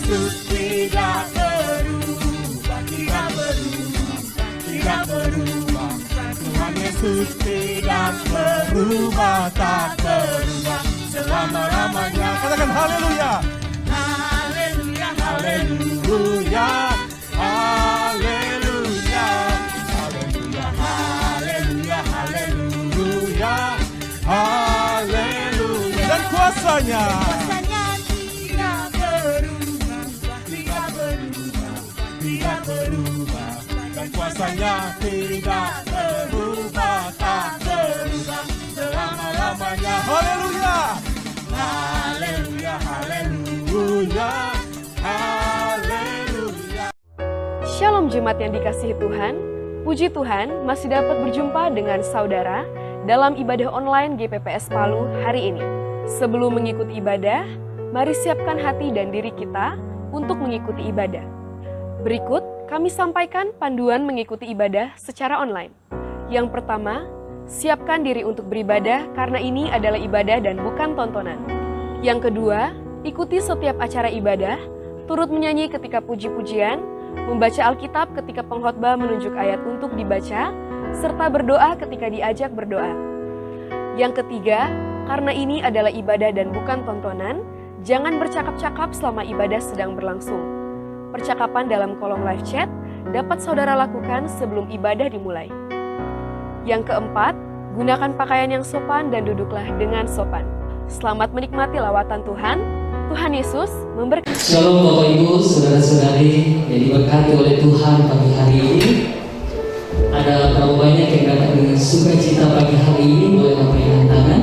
Yesus tidak berubah, tidak berubah, tidak berubah. Tuhan Yesus tidak berubah, tak berubah selama-lamanya. Katakan haleluya. Haleluya, haleluya, haleluya, haleluya, haleluya, haleluya, haleluya. Dan kuasanya tidak berubah, tidak berubah, tidak berubah. Dan kuasanya tidak berubah, tak berubah selama-lamanya. Haleluya, haleluya, haleluya, haleluya. Shalom jemaat yang dikasihi Tuhan, puji Tuhan masih dapat berjumpa dengan saudara dalam ibadah online GPPS Palu hari ini. Sebelum mengikuti ibadah, mari siapkan hati dan diri kita untuk mengikuti ibadah. Berikut kami sampaikan panduan mengikuti ibadah secara online. Yang pertama, siapkan diri untuk beribadah karena ini adalah ibadah dan bukan tontonan. Yang kedua, ikuti setiap acara ibadah, turut menyanyi ketika puji-pujian, membaca Alkitab ketika pengkhotbah menunjuk ayat untuk dibaca, serta berdoa ketika diajak berdoa. Yang ketiga, karena ini adalah ibadah dan bukan tontonan, jangan bercakap-cakap selama ibadah sedang berlangsung. Percakapan dalam kolom live chat dapat saudara lakukan sebelum ibadah dimulai. Yang keempat, gunakan pakaian yang sopan dan duduklah dengan sopan. Selamat menikmati lawatan Tuhan. Tuhan Yesus memberkati. Shalom Bapak Ibu, Saudara-saudari yang diberkati oleh Tuhan pagi hari ini. Ada berapa banyak yang datang dengan sukacita pagi hari ini? Boleh lambaikan tangan.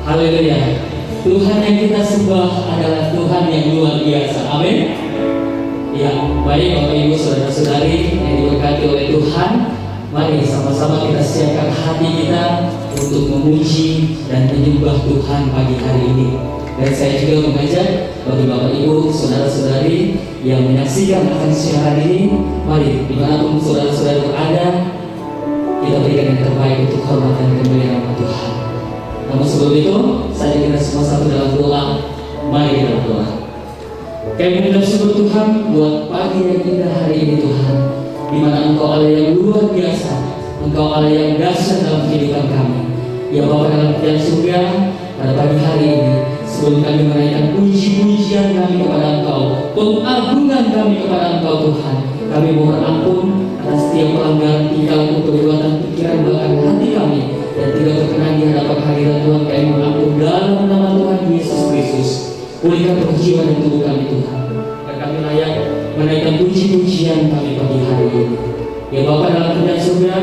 Haleluya. Tuhan yang kita sembah adalah Tuhan yang luar biasa. Amin. Ya, baik Bapak Ibu, Saudara-saudari yang diberkati oleh Tuhan. Mari sama-sama kita siapkan hati kita untuk memuji dan menyembah Tuhan pagi hari ini. Dan saya juga mengajak bagi Bapak Ibu, Saudara-saudari yang menyaksikan akan siaran ini, mari dimanapun saudara-saudari berada, kita berikan yang terbaik untuk hormat dan kemuliaan nama Tuhan. Namun sebelum itu, saya kita semua satu dalam doa. Mari kita berdoa. Kami mengucap syukur Tuhan buat pagi yang indah hari ini Tuhan, di mana Engkau Allah yang luar biasa, Engkau Allah yang dahsyat dalam kehidupan kami. Ya Bapa dalam kerajaan surga, pada pagi hari ini, sebelum kami menaikkan puji-pujian kami kepada Engkau, pengagungan kami kepada Engkau Tuhan, kami mohon ampun atas setiap pelanggaran tingkahku, perbuatan, pikiran, bahkan hati kami yang tidak berkenan di hadapan hadirat Tuhan. Kami mohon ampun dalam nama Tuhan Yesus Kristus. Pulihkan jiwa dan tubuh kami Tuhan, dan kami layak menaikkan puji-pujian kami pagi hari ini. Ya Bapa dalam kerajaan surga,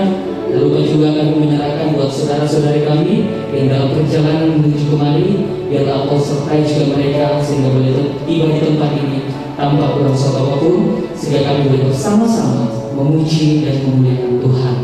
lalu juga kami menyerahkan buat saudara-saudari kami yang dalam perjalanan menuju kemari, biarlah Engkau sertai juga mereka sehingga boleh tiba di tempat ini tanpa kurang suatu apapun, sehingga kami boleh bersama-sama memuji dan memuliakan Tuhan.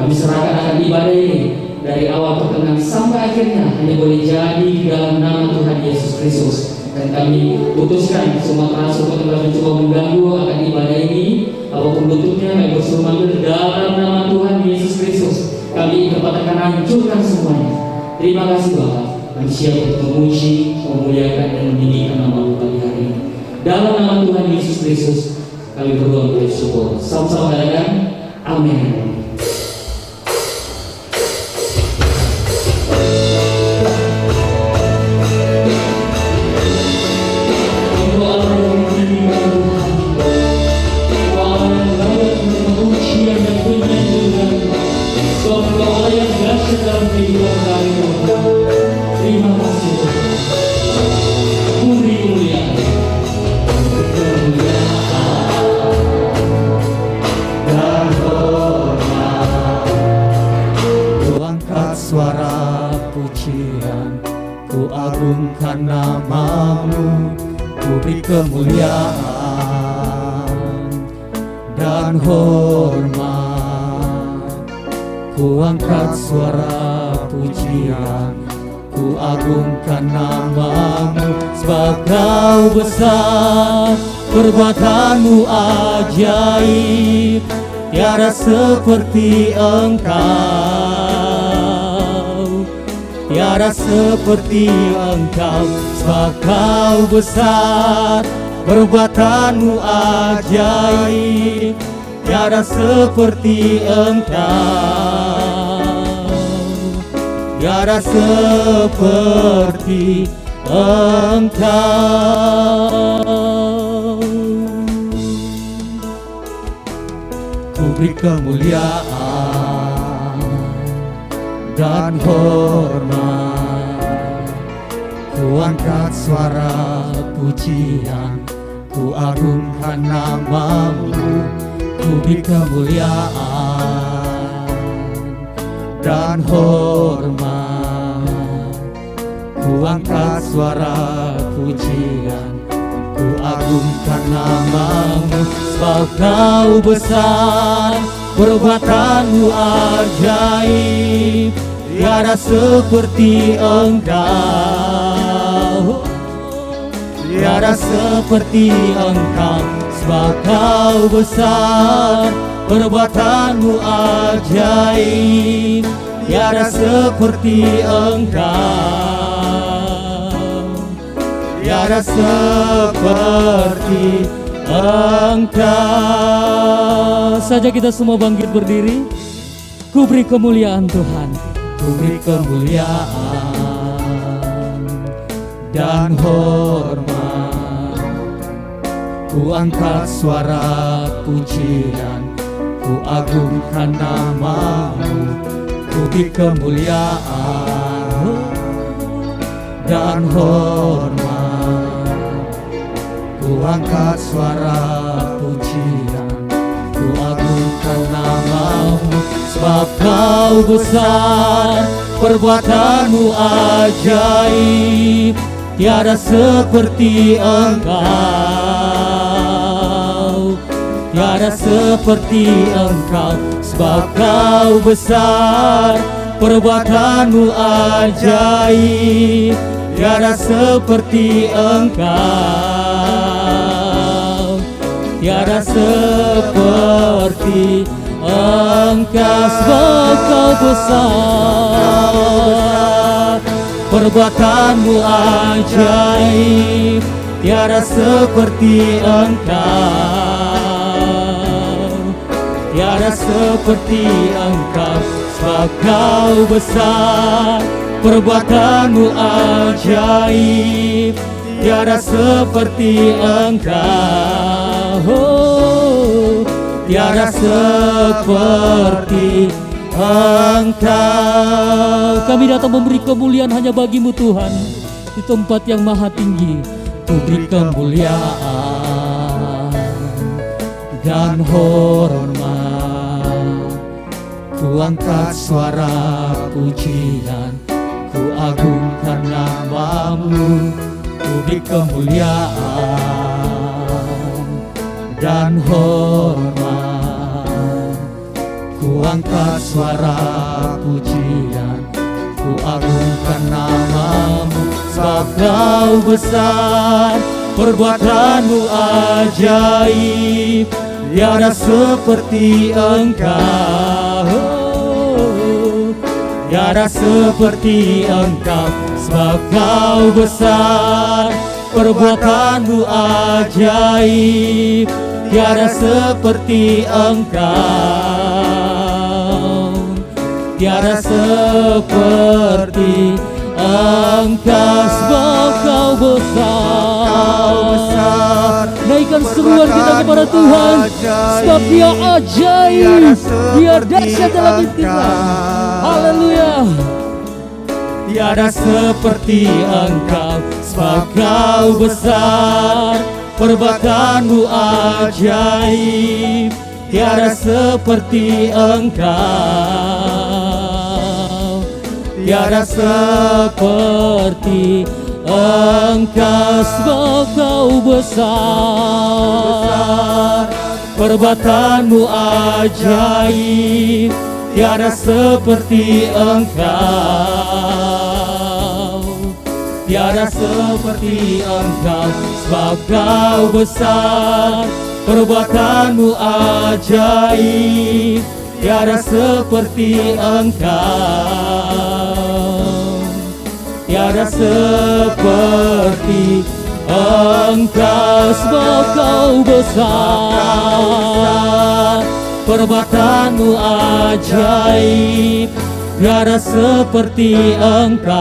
Kami serahkan akan ibadah ini dari awal pertengahan sampai akhirnya hanya boleh jadi di dalam nama Tuhan Yesus Kristus. Dan kami putuskan semua transfer yang mencoba mengganggu akan ibadah ini, apapun bentuknya, kami bersuruh manggil dalam nama Tuhan Yesus Kristus. Kami katakan hancurkan semuanya. Terima kasih Bapak. Kami siap untuk memuji, memuliakan dan meninggikan nama pagi hari ini. Dalam nama Tuhan Yesus Kristus, kami berdoa dan bersyukur. Sama-sama katakan, amin. Suara pujian, ku agungkan namamu, ku beri kemuliaan dan hormat. Ku angkat suara pujian, ku agungkan namamu, sebab Kau besar, perbuatanmu ajaib, tiada seperti Engkau. Tiada seperti Engkau, sebab kau besar, perbuatanmu ajaib, tiada seperti Engkau, tiada seperti Engkau. Ku beri kemuliaan dan hormat, ku angkat suara pujian, ku agungkan namamu. Ku beri kemuliaan dan hormat, ku angkat suara pujian, ku agungkan namamu. Sebab kau besar, perbuatanmu ajaib, tiada seperti Engkau, tiada seperti Engkau. Sebab kau besar, perbuatanmu ajaib, tiada seperti Engkau, tiada seperti Engkau. Saja kita semua bangkit berdiri. Ku beri kemuliaan Tuhan, ku beri kemuliaan dan hormat, ku angkat suara pujian, ku agungkan namamu. Ku beri kemuliaan dan hormat, ku angkat suara pujian, ku agungkan namamu. Sebab kau besar, perbuatanmu ajaib, tiada seperti Engkau, tiada seperti Engkau. Sebab kau besar, perbuatanmu ajaib, tiada seperti Engkau, tiada seperti Engkau. Sebab kau besar, perbuatanmu ajaib, tiada seperti Engkau, tiada seperti Engkau. Sebab kau besar, perbuatanmu ajaib, tiada seperti Engkau, tiada seperti Engkau. Kami datang memberi kemuliaan hanya bagimu Tuhan, di tempat yang maha tinggi. Ku beri kemuliaan dan hormat, ku angkat suara pujian, ku agungkan namamu. Ku beri kemuliaan dan hormat, ku angkat suara pujian, ku agungkan namamu. Sebab kau besar, perbuatanmu ajaib, tiada seperti Engkau, tiada seperti Engkau. Sebab kau besar, perbuatanmu ajaib, tiada seperti Engkau, tiada seperti Engkau. Sebab kau besar, naikkan seruan kita kepada Tuhan. Sebab Dia ajaib, Dia dahsyat dalam hikmat. Haleluya. Tiada seperti Engkau. Sebab kau besar, perbuatanmu ajaib, tiada seperti Engkau, tiada seperti Engkau. Sebab kau besar, perbuatanmu ajaib, tiada seperti Engkau, tiada seperti Engkau. Sebab kau besar, perbuatanmu ajaib, tiada seperti Engkau, tiada seperti Engkau, sebab Kau besar, perbuatanmu ajaib, tiada seperti Engkau,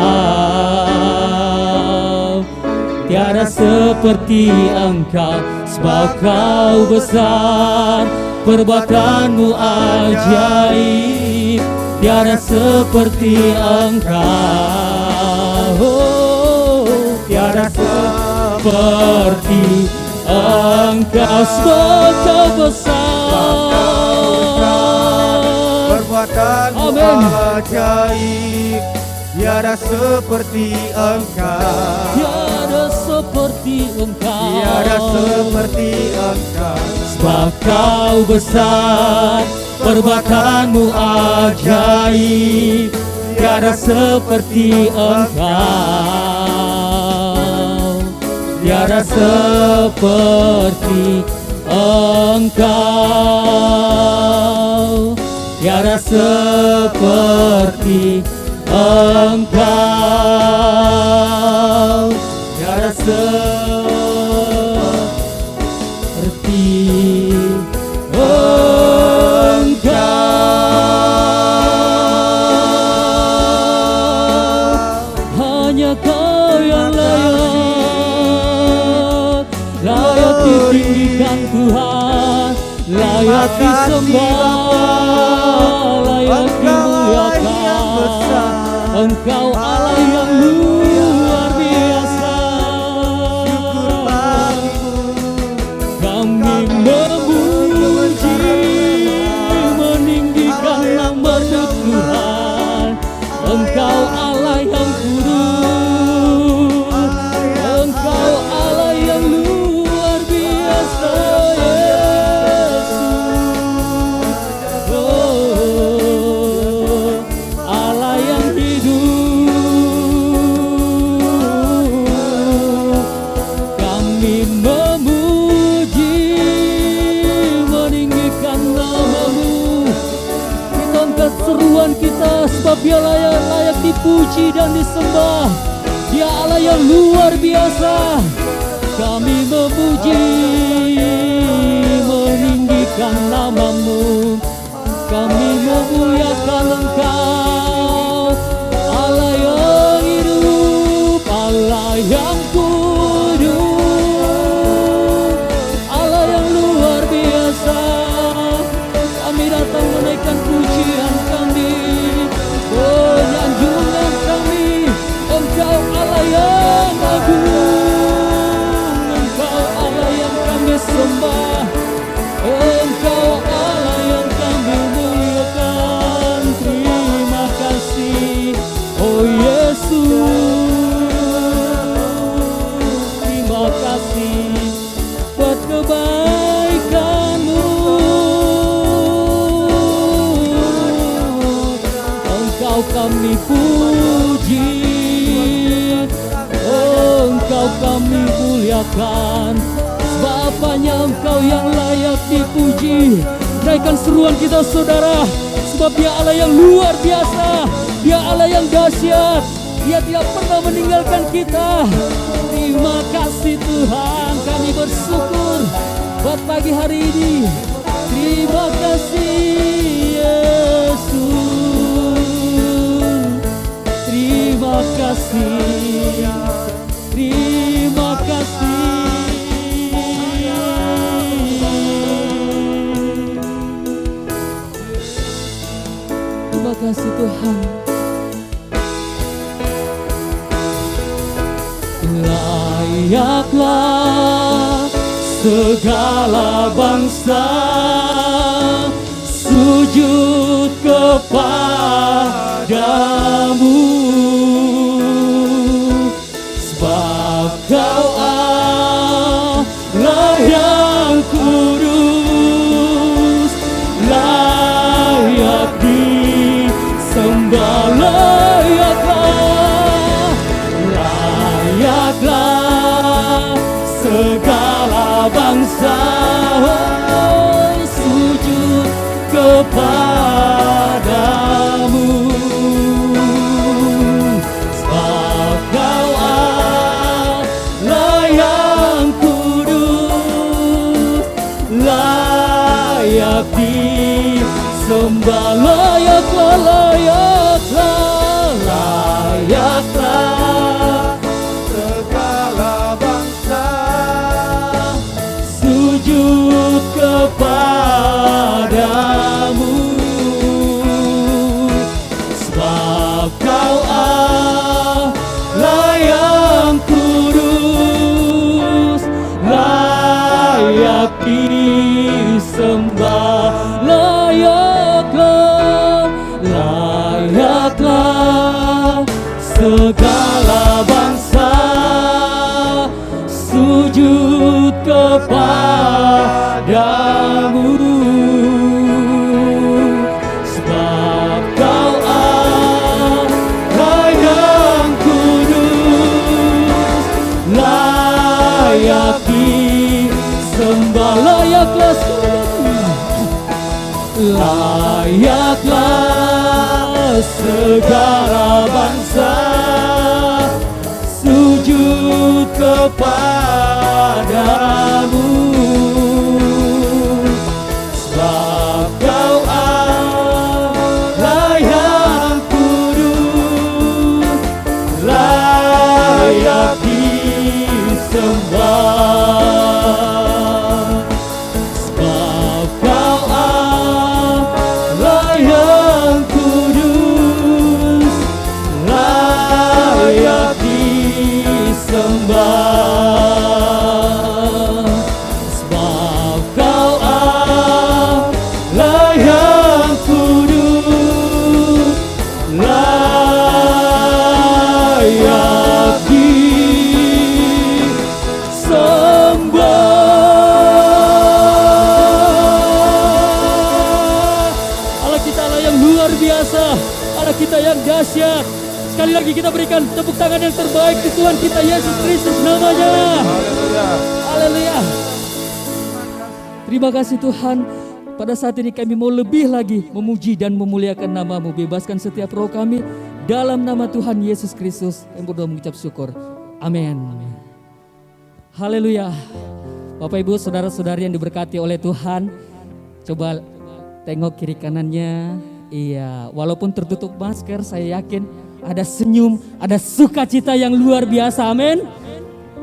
tiada seperti Engkau, sebab Kau besar, perbuatanmu ajaib, tiada seperti Engkau, tiada seperti Engkau, sebab Kau besar, perbuatanmu Amin. ajaib, tiada seperti Engkau, tiada seperti Engkau, tiada seperti Engkau, sebab Kau besar, perbuatanmu ajaib, tiada seperti Engkau, tiada seperti Engkau, tiada seperti Engkau, tiada seperti Engkau. Hanya Kau yang layak, layak ditinggikan Tuhan, layak disembah, layak dimuliakan. Engkau Allah yang luar biasa. Kami memuji, meninggikan nama Tuhan. Engkau Allah yang kudus, Engkau Allah yang luar biasa, Yesus. Oh, Allah yang hidup, kami memuji, meninggikan nama-Mu. Kita angkat seruan kita, sebab Dia layak dipuji dan disembah. Dia Allah yang luar biasa. Kami memuji, meninggikan nama-Mu. Kami memuliakan Engkau, Allah yang hidup, Allah yang kudus, Allah yang luar biasa. Kami datang menaikkan pujian kami, penyanjungan kami. Engkau Allah yang agung, Engkau Allah yang kami sembah, Engkau Allah yang kami muliakan. Terima kasih, oh Yesus. Terima kasih buat kebaikan-Mu. Engkau kami puji, Engkau kami muliakan, sebab hanya Engkau yang layak dipuji. Naikkan seruan kita saudara, sebab Dia Allah yang luar biasa, Dia Allah yang dahsyat, Dia tidak pernah meninggalkan kita. Terima kasih Tuhan, kami bersyukur buat pagi hari ini. Terima kasih Yesus, terima kasih, terima kasih. Terima kasih Tuhan. Layaklah segala bangsa sujud kepadamu, sebab Kau Allah yang kudus, layak disembah, layaklah segala bangsa sujud kepadamu, sebab disembah. Layaklah, layaklah, layaklah segala bangsa sujud kepadamu, sebab Kau Allah yang kudus, layak disembah. Layaklah, layaklah segala bangsa sujud kepadamu, sebab Kau Allah yang kudus, layak disembah. Layaklah, layaklah segala bangsa sujud kepadamu, sebab Kau Allah yang kudus, layak disembah. Sebab Kau Allah yang kudus, layak disembah. Sebab Kau Allah yang kudus, layak disembah. Allah kita Allah yang luar biasa, Allah kita yang dahsyat. Sekali lagi kita berikan tepuk tangan yang terbaik di Tuhan kita Yesus Kristus namanya. Haleluya. Terima kasih Tuhan. Pada saat ini kami mau lebih lagi memuji dan memuliakan nama-Mu. Bebaskan setiap roh kami dalam nama Tuhan Yesus Kristus. Kami berdoa mengucap syukur. Amin. Haleluya. Bapak Ibu saudara-saudari yang diberkati oleh Tuhan, coba tengok kiri kanannya. Iya, walaupun tertutup masker, saya yakin ada senyum, ada sukacita yang luar biasa. Amin.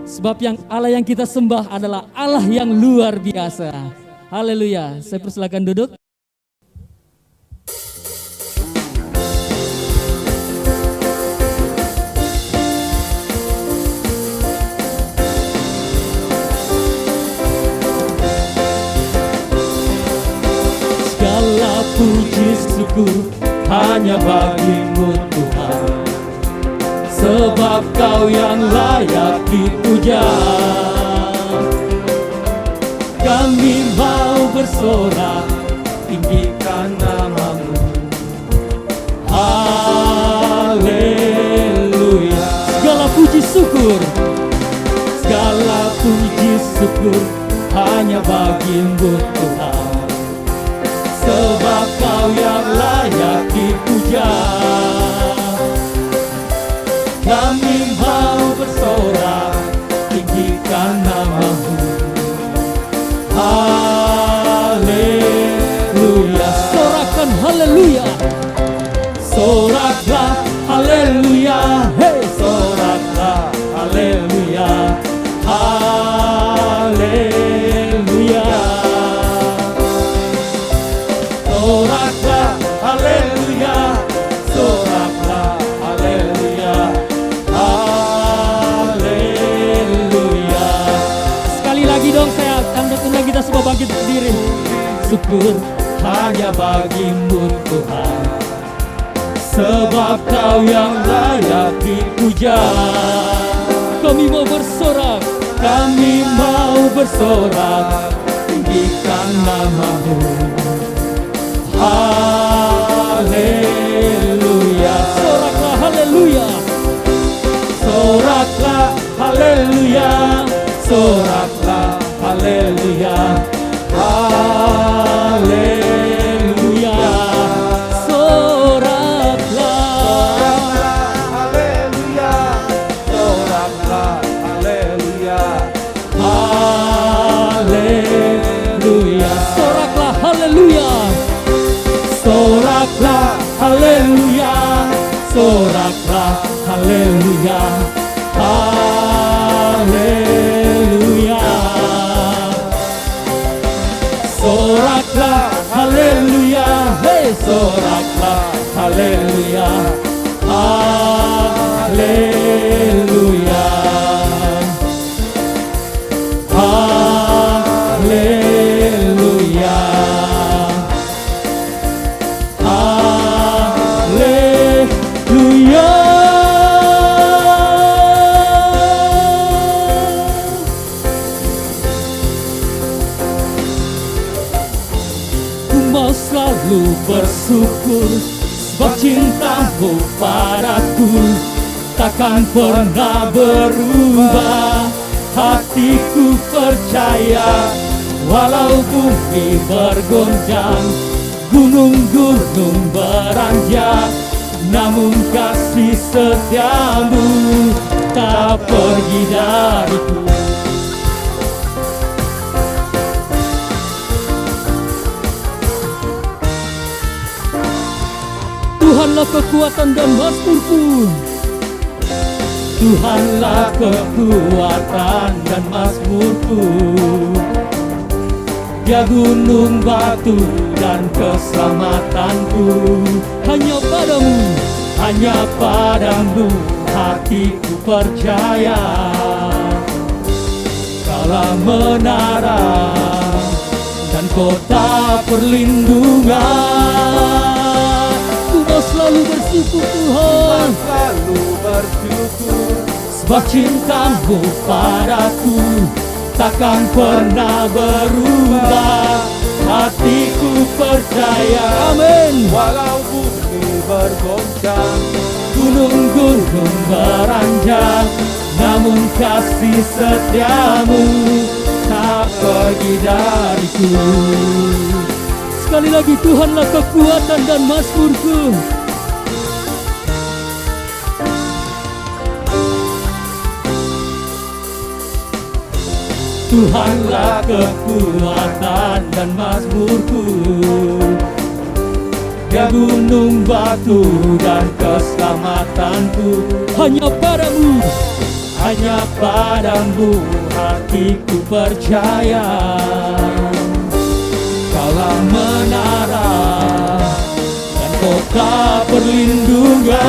Sebab yang Allah yang kita sembah adalah Allah yang luar biasa. Haleluya. Saya persilakan duduk. Segala puji syukur hanya bagi-Mu Tuhan, sebab Kau yang layak dipuja. Kami mau bersorak, tinggikan nama-Mu. Haleluya. Segala puji syukur, segala puji syukur hanya bagi-Mu Tuhan, sebab Kau yang layak dipuja. Kami mau bersorak, tinggikan nama-Mu. Haleluya. Sorakan haleluya. Soraklah haleluya. Hey, soraklah haleluya. Haleluya. Soraklah haleluya. Soraklah haleluya. Haleluya. Sekali lagi dong, saya undang kita semua bangkit berdiri. Syukur hanya bagi-Mu Tuhan, sebab Kau yang layak dipuja. Kami mau bersorak, kami mau bersorak, tinggikan nama-Mu. Haleluya. Soraklah haleluya. Soraklah haleluya. Soraklah haleluya. Haleluya. Soraklah haleluya. Soraklah haleluya. haleluya. Soraklah haleluya. Soraklah, haleluya. Soraklah, haleluya. Haleluya. Soraklah, haleluya. Hey, soraklah, haleluya. Haleluya. Haleluya. Haleluya. Ku mau selalu bersyukur sebab cintamu padaku takkan pernah berubah. Hatiku percaya walau bumi bergoncang, gunung-gunung beranjak, namun kasih setiamu tak pergi dariku. Tuhanlah kekuatan dan mazmurku. Tuhanlah kekuatan dan mazmurku. Dia gunung batu dan keselamatanku. Hanya padamu hatiku percaya. Kaulah menara dan kota perlindungan. Ku mau selalu bersyukur Tuhan, selalu bersyukur sebab cintamu padaku takkan pernah berubah. Hatiku percaya, amin. walau bumi bergoncang, Gunung-gunung beranjak, namun kasih setiamu tak pergi dariku. Sekali lagi, Tuhanlah kekuatan dan mazmurku. Tuhanlah kekuatan dan mazmurku. Dia gunung batu dan keselamatanku. Hanya padamu hatiku percaya. Kaulah menara dan kota perlindungan.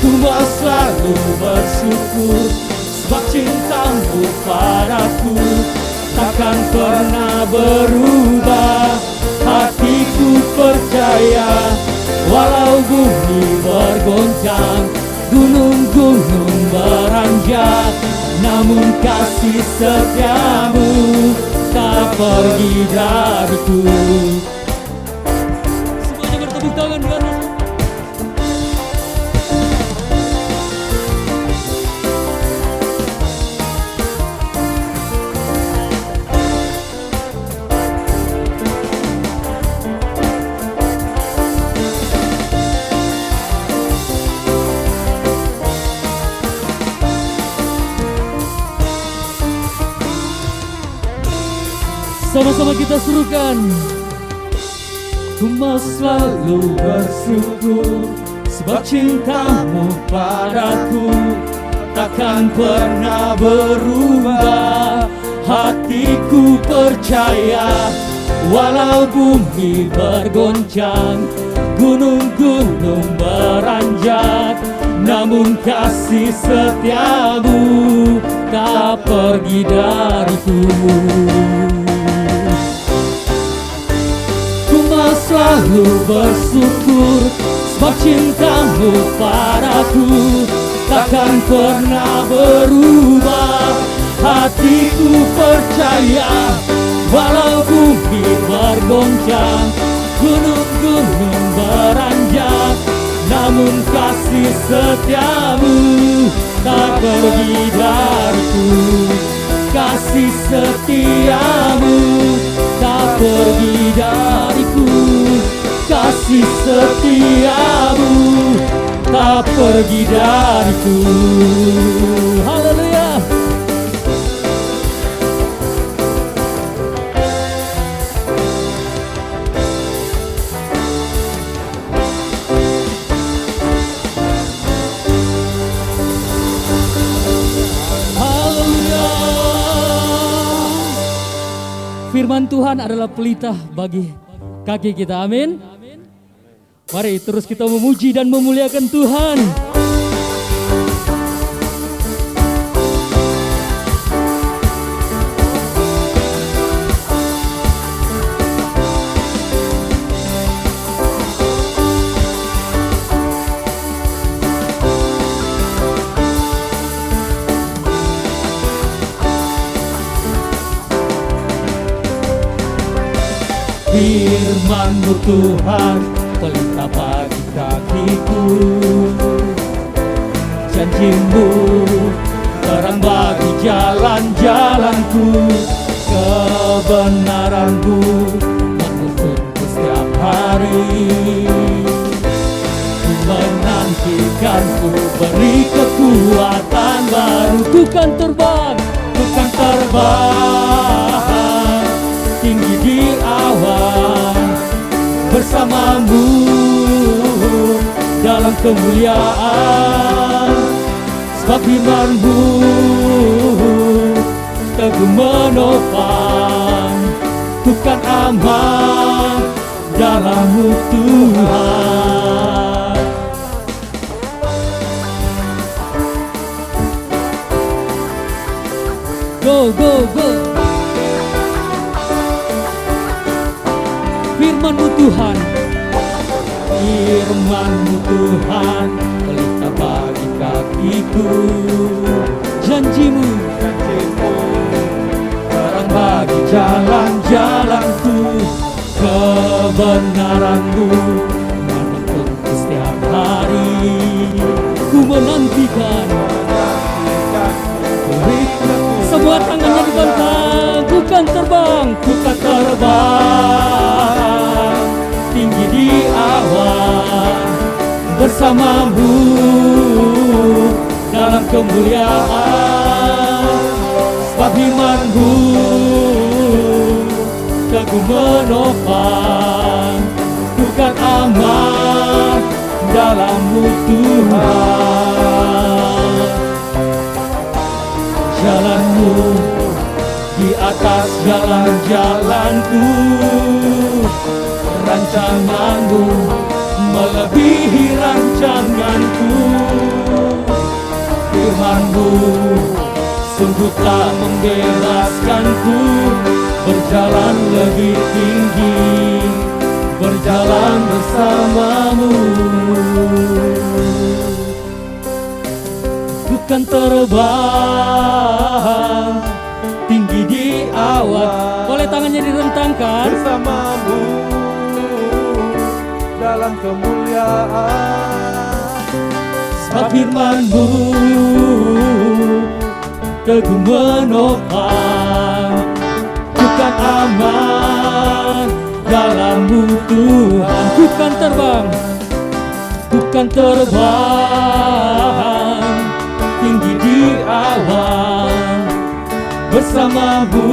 Ku mau selalu bersyukur sebab cintamu padaku takkan pernah berubah. Hatiku percaya walau bumi bergoncang, gunung-gunung beranjak, namun kasih setiamu tak pergi dariku. Semuanya bertepuk tangan karena sama-sama kita serukan. Ku mau selalu bersyukur sebab cintamu padaku takkan pernah berubah. Hatiku percaya walau bumi bergoncang, gunung-gunung beranjak, namun kasih setiamu tak pergi dariku. Selalu bersyukur sebab cintamu padaku takkan pernah berubah. Hatiku percaya walau bumi bergoncang, gunung-gunung beranjak, namun kasih setiamu tak pergi dariku. Kasih setiamu tak pergi dariku. Kasih setiamu tak pergi dariku. Haleluya. Firman Tuhan adalah pelita bagi kaki kita, amin. Mari terus kita memuji dan memuliakan Tuhan. Firman-Mu Tuhan, pelita bagi kakiku. Janji-Mu, terang bagi jalan-jalanku. Kebenaran-Mu, menuntunku setiap hari. Ku menantikan, Ku beri kekuatan baru. Ku kan terbang, Ku kan terbang tinggi di awan bersama-Mu dalam kemuliaan. Sebab firman-Mu teguh menopang, ku kan aman dalam-Mu Tuhan. go, go, go. Firman-Mu Tuhan, Firman-Mu Tuhan, pelita bagi kakiku. janji-Mu, Janji-Mu, terang bagi jalan-jalanku. Kebenaran-Mu menuntunku setiap hari. ku menantikan. Beri kekuatan Semua tangannya dibentang, ku kan terbang. Ku kan terbang tinggi di awan bersama-Mu dalam kemuliaan. Sebab firman-Mu teguh menopang, ku kan aman dalam-Mu Tuhan. Jalan-Mu di atas jalan-jalanku, rancangan-Mu melebihi rancanganku. Firman-Mu sungguh tak membebaskanku, berjalan lebih tinggi, berjalan bersama-Mu. Ku kan terbang tinggi di awan Boleh tangannya direntangkan. bersama-Mu dalam kemuliaan. Sebab firman-Mu teguh menopang, ku kan aman dalam-Mu Tuhan. Ku kan terbang, Ku kan terbang tinggi di awan bersama-Mu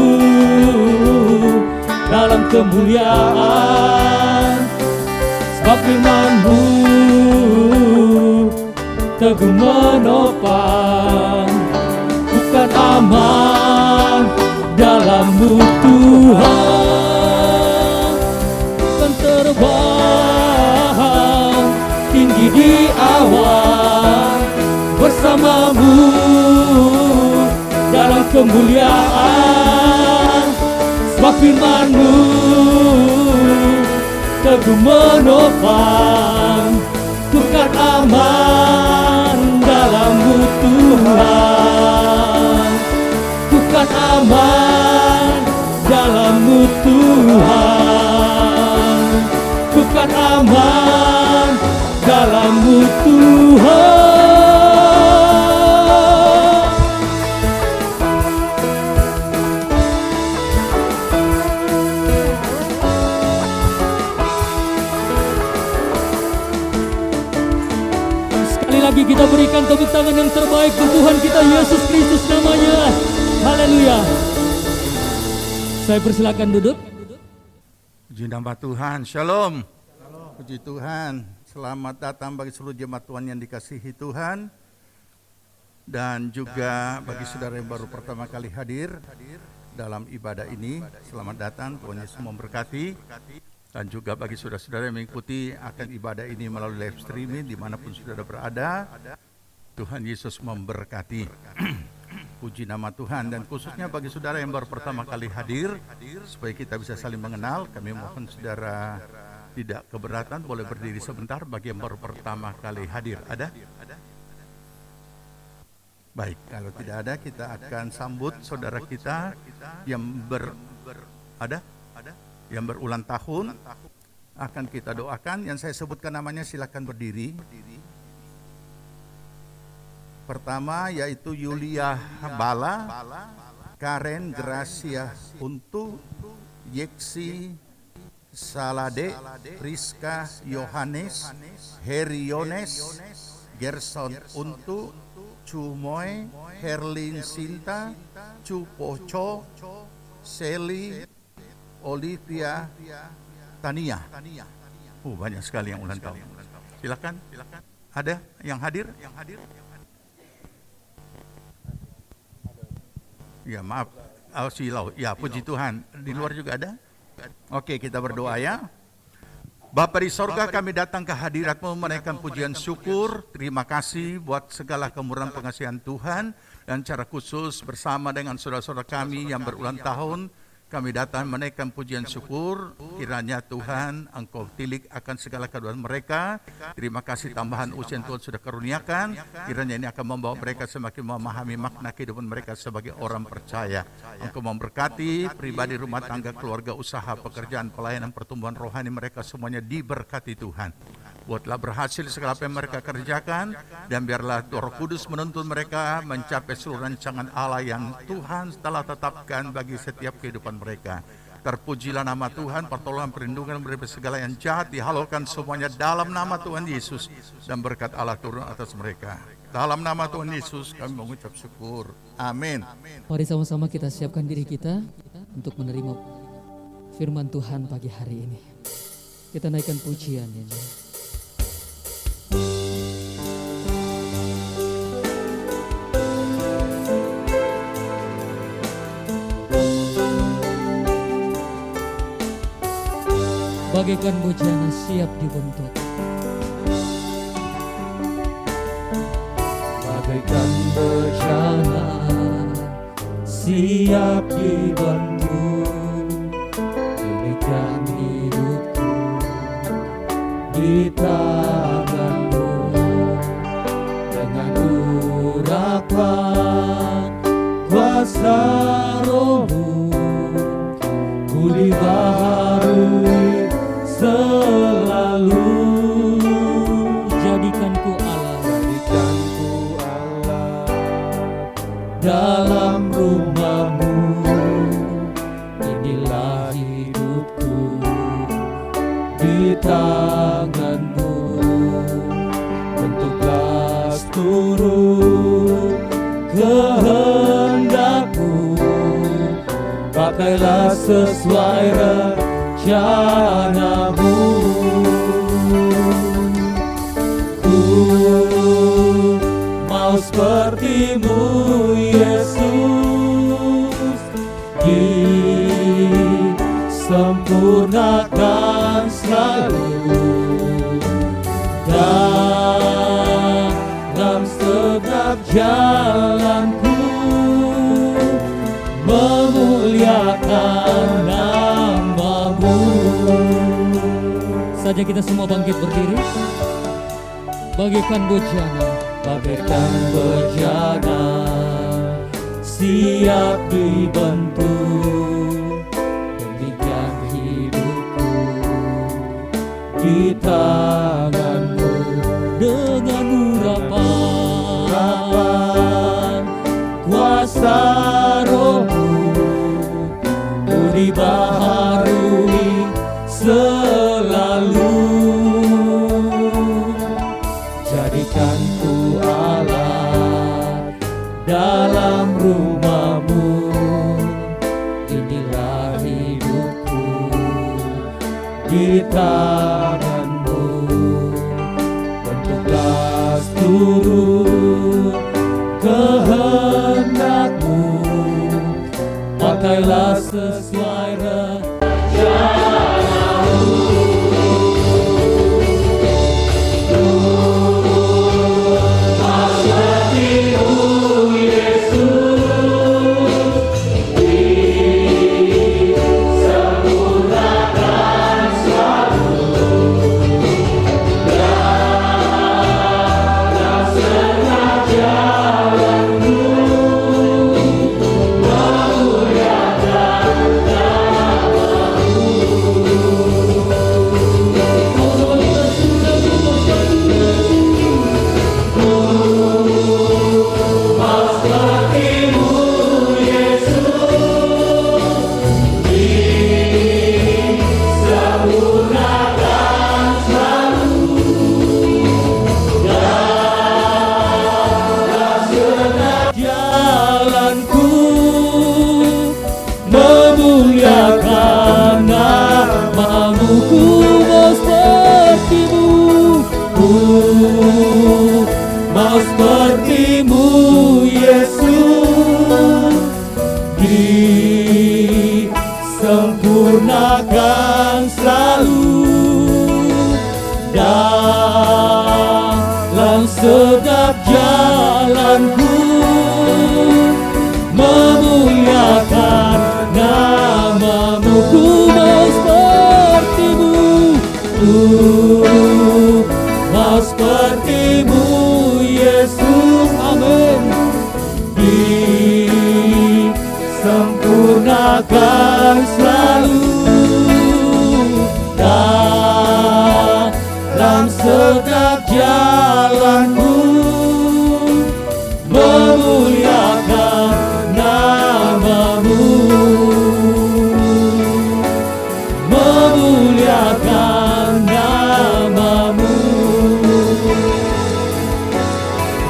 dalam kemuliaan. Sebab firman-Mu teguh menopang, ku kan aman dalam-Mu Tuhan. ku kan terbang Tinggi di awan bersama-Mu dalam kemuliaan. Sebab firman-Mu teguh menopang, ku kan aman dalam-Mu Tuhan. Ku kan aman dalam-Mu Tuhan. Ku kan aman dalam-Mu Tuhan. Sekali lagi kita berikan tepuk tangan yang terbaik untuk Tuhan kita Yesus Kristus namanya. Haleluya. Saya persilakan duduk. Puji nama Tuhan, Shalom. Puji Tuhan, selamat datang bagi seluruh jemaat Tuhan yang dikasihi Tuhan. Dan juga bagi saudara yang baru pertama kali hadir, dalam ibadah ini. Selamat datang, Tuhan Yesus memberkati. Dan juga bagi saudara-saudara yang mengikuti akan ibadah ini melalui live streaming dimanapun saudara berada, Tuhan Yesus memberkati. Puji nama Tuhan. Dan khususnya bagi saudara yang baru pertama kali hadir, supaya kita bisa saling mengenal, kami mohon saudara tidak keberatan, boleh berdiri sebentar bagi yang baru pertama kali hadir. Ada? Baik, kalau tidak ada, kita akan sambut saudara kita yang yang berulang tahun. Akan kita doakan. Yang saya sebutkan namanya, silakan berdiri. Pertama yaitu Yulia Bala, Karen Gracia Untu, Yeksi Salade, Rizka Yohanes, Heri Yones, Gerson Untu, Cumoy, Herlin Sinta, Cupoco, Seli, Olivia Tania. Banyak sekali yang ulang tahun. Silakan. Ada yang hadir? Ya, maaf. Silau. Ya, puji Tuhan. Di luar juga ada? Oke, kita berdoa ya. Bapa di sorga, kami datang ke hadirat-Mu menaikkan pujian syukur. Terima kasih buat segala kemurahan pengasihan Tuhan. Dan secara khusus bersama dengan saudara-saudara kami yang berulang tahun, kami datang menaikkan pujian syukur. Kiranya Tuhan Engkau tilik akan segala keadaan mereka. Terima kasih tambahan usia yang Tuhan sudah karuniakan. Kiranya ini akan membawa mereka semakin memahami makna kehidupan mereka sebagai orang percaya. Engkau memberkati pribadi, rumah tangga, keluarga, usaha, pekerjaan, pelayanan, pertumbuhan rohani mereka semuanya diberkati Tuhan. Buatlah berhasil segala apa yang mereka kerjakan, dan biarlah Roh Kudus menuntun mereka mencapai seluruh rancangan Allah yang Tuhan telah tetapkan bagi setiap kehidupan mereka. Terpujilah nama Tuhan, pertolongan, perlindungan dari segala yang jahat dihalaukan semuanya dalam nama Tuhan Yesus, dan berkat Allah turun atas mereka. Dalam nama Tuhan Yesus kami mengucap syukur. Amin. Mari sama-sama kita siapkan diri kita untuk menerima firman Tuhan pagi hari ini. Kita naikkan pujian ini. Bagaikan bujana siap dibentuk, bagaikan bejana siap dibentuk, demikian hidupku di tangan-Mu. Dengan urapan kuasa Roh-Mu, ku dibaharui selalu. Jadikanku Allah dalam rumah-Mu. Inilah hidupku di tangan-Mu. Bentuklah seluruh kehendak-Mu, pakailah sesuai rencana-Mu. Ku mau seperti-Mu Yesus, disempurnakan selalu dalam setiap jalanku, memuliakan nama-Mu. Saja kita semua bangkit berdiri. Bagaikan bejana siap dibentuk, demikian hidupku di tangan-Mu. Dengan urapan kuasa Roh-Mu, ku dibaharui selalu. Jadikanku Allah dalam rumah-Mu. Inilah hidupku di tangan-Mu. Bentuklah seluruh kehendak-Mu, pakailah sesuai jalanku, memuliakan namamu. Ku mau sepertimu, Mau sepertimu Yesus, disempurnakan selalu dalam setiap jalanku, memuliakan namamu. ku mau sepertimu, Mau sepertimu Yesus, amin. disempurnakan selalu dalam setiap jalanku, memuliakan namamu, memuliakan namamu,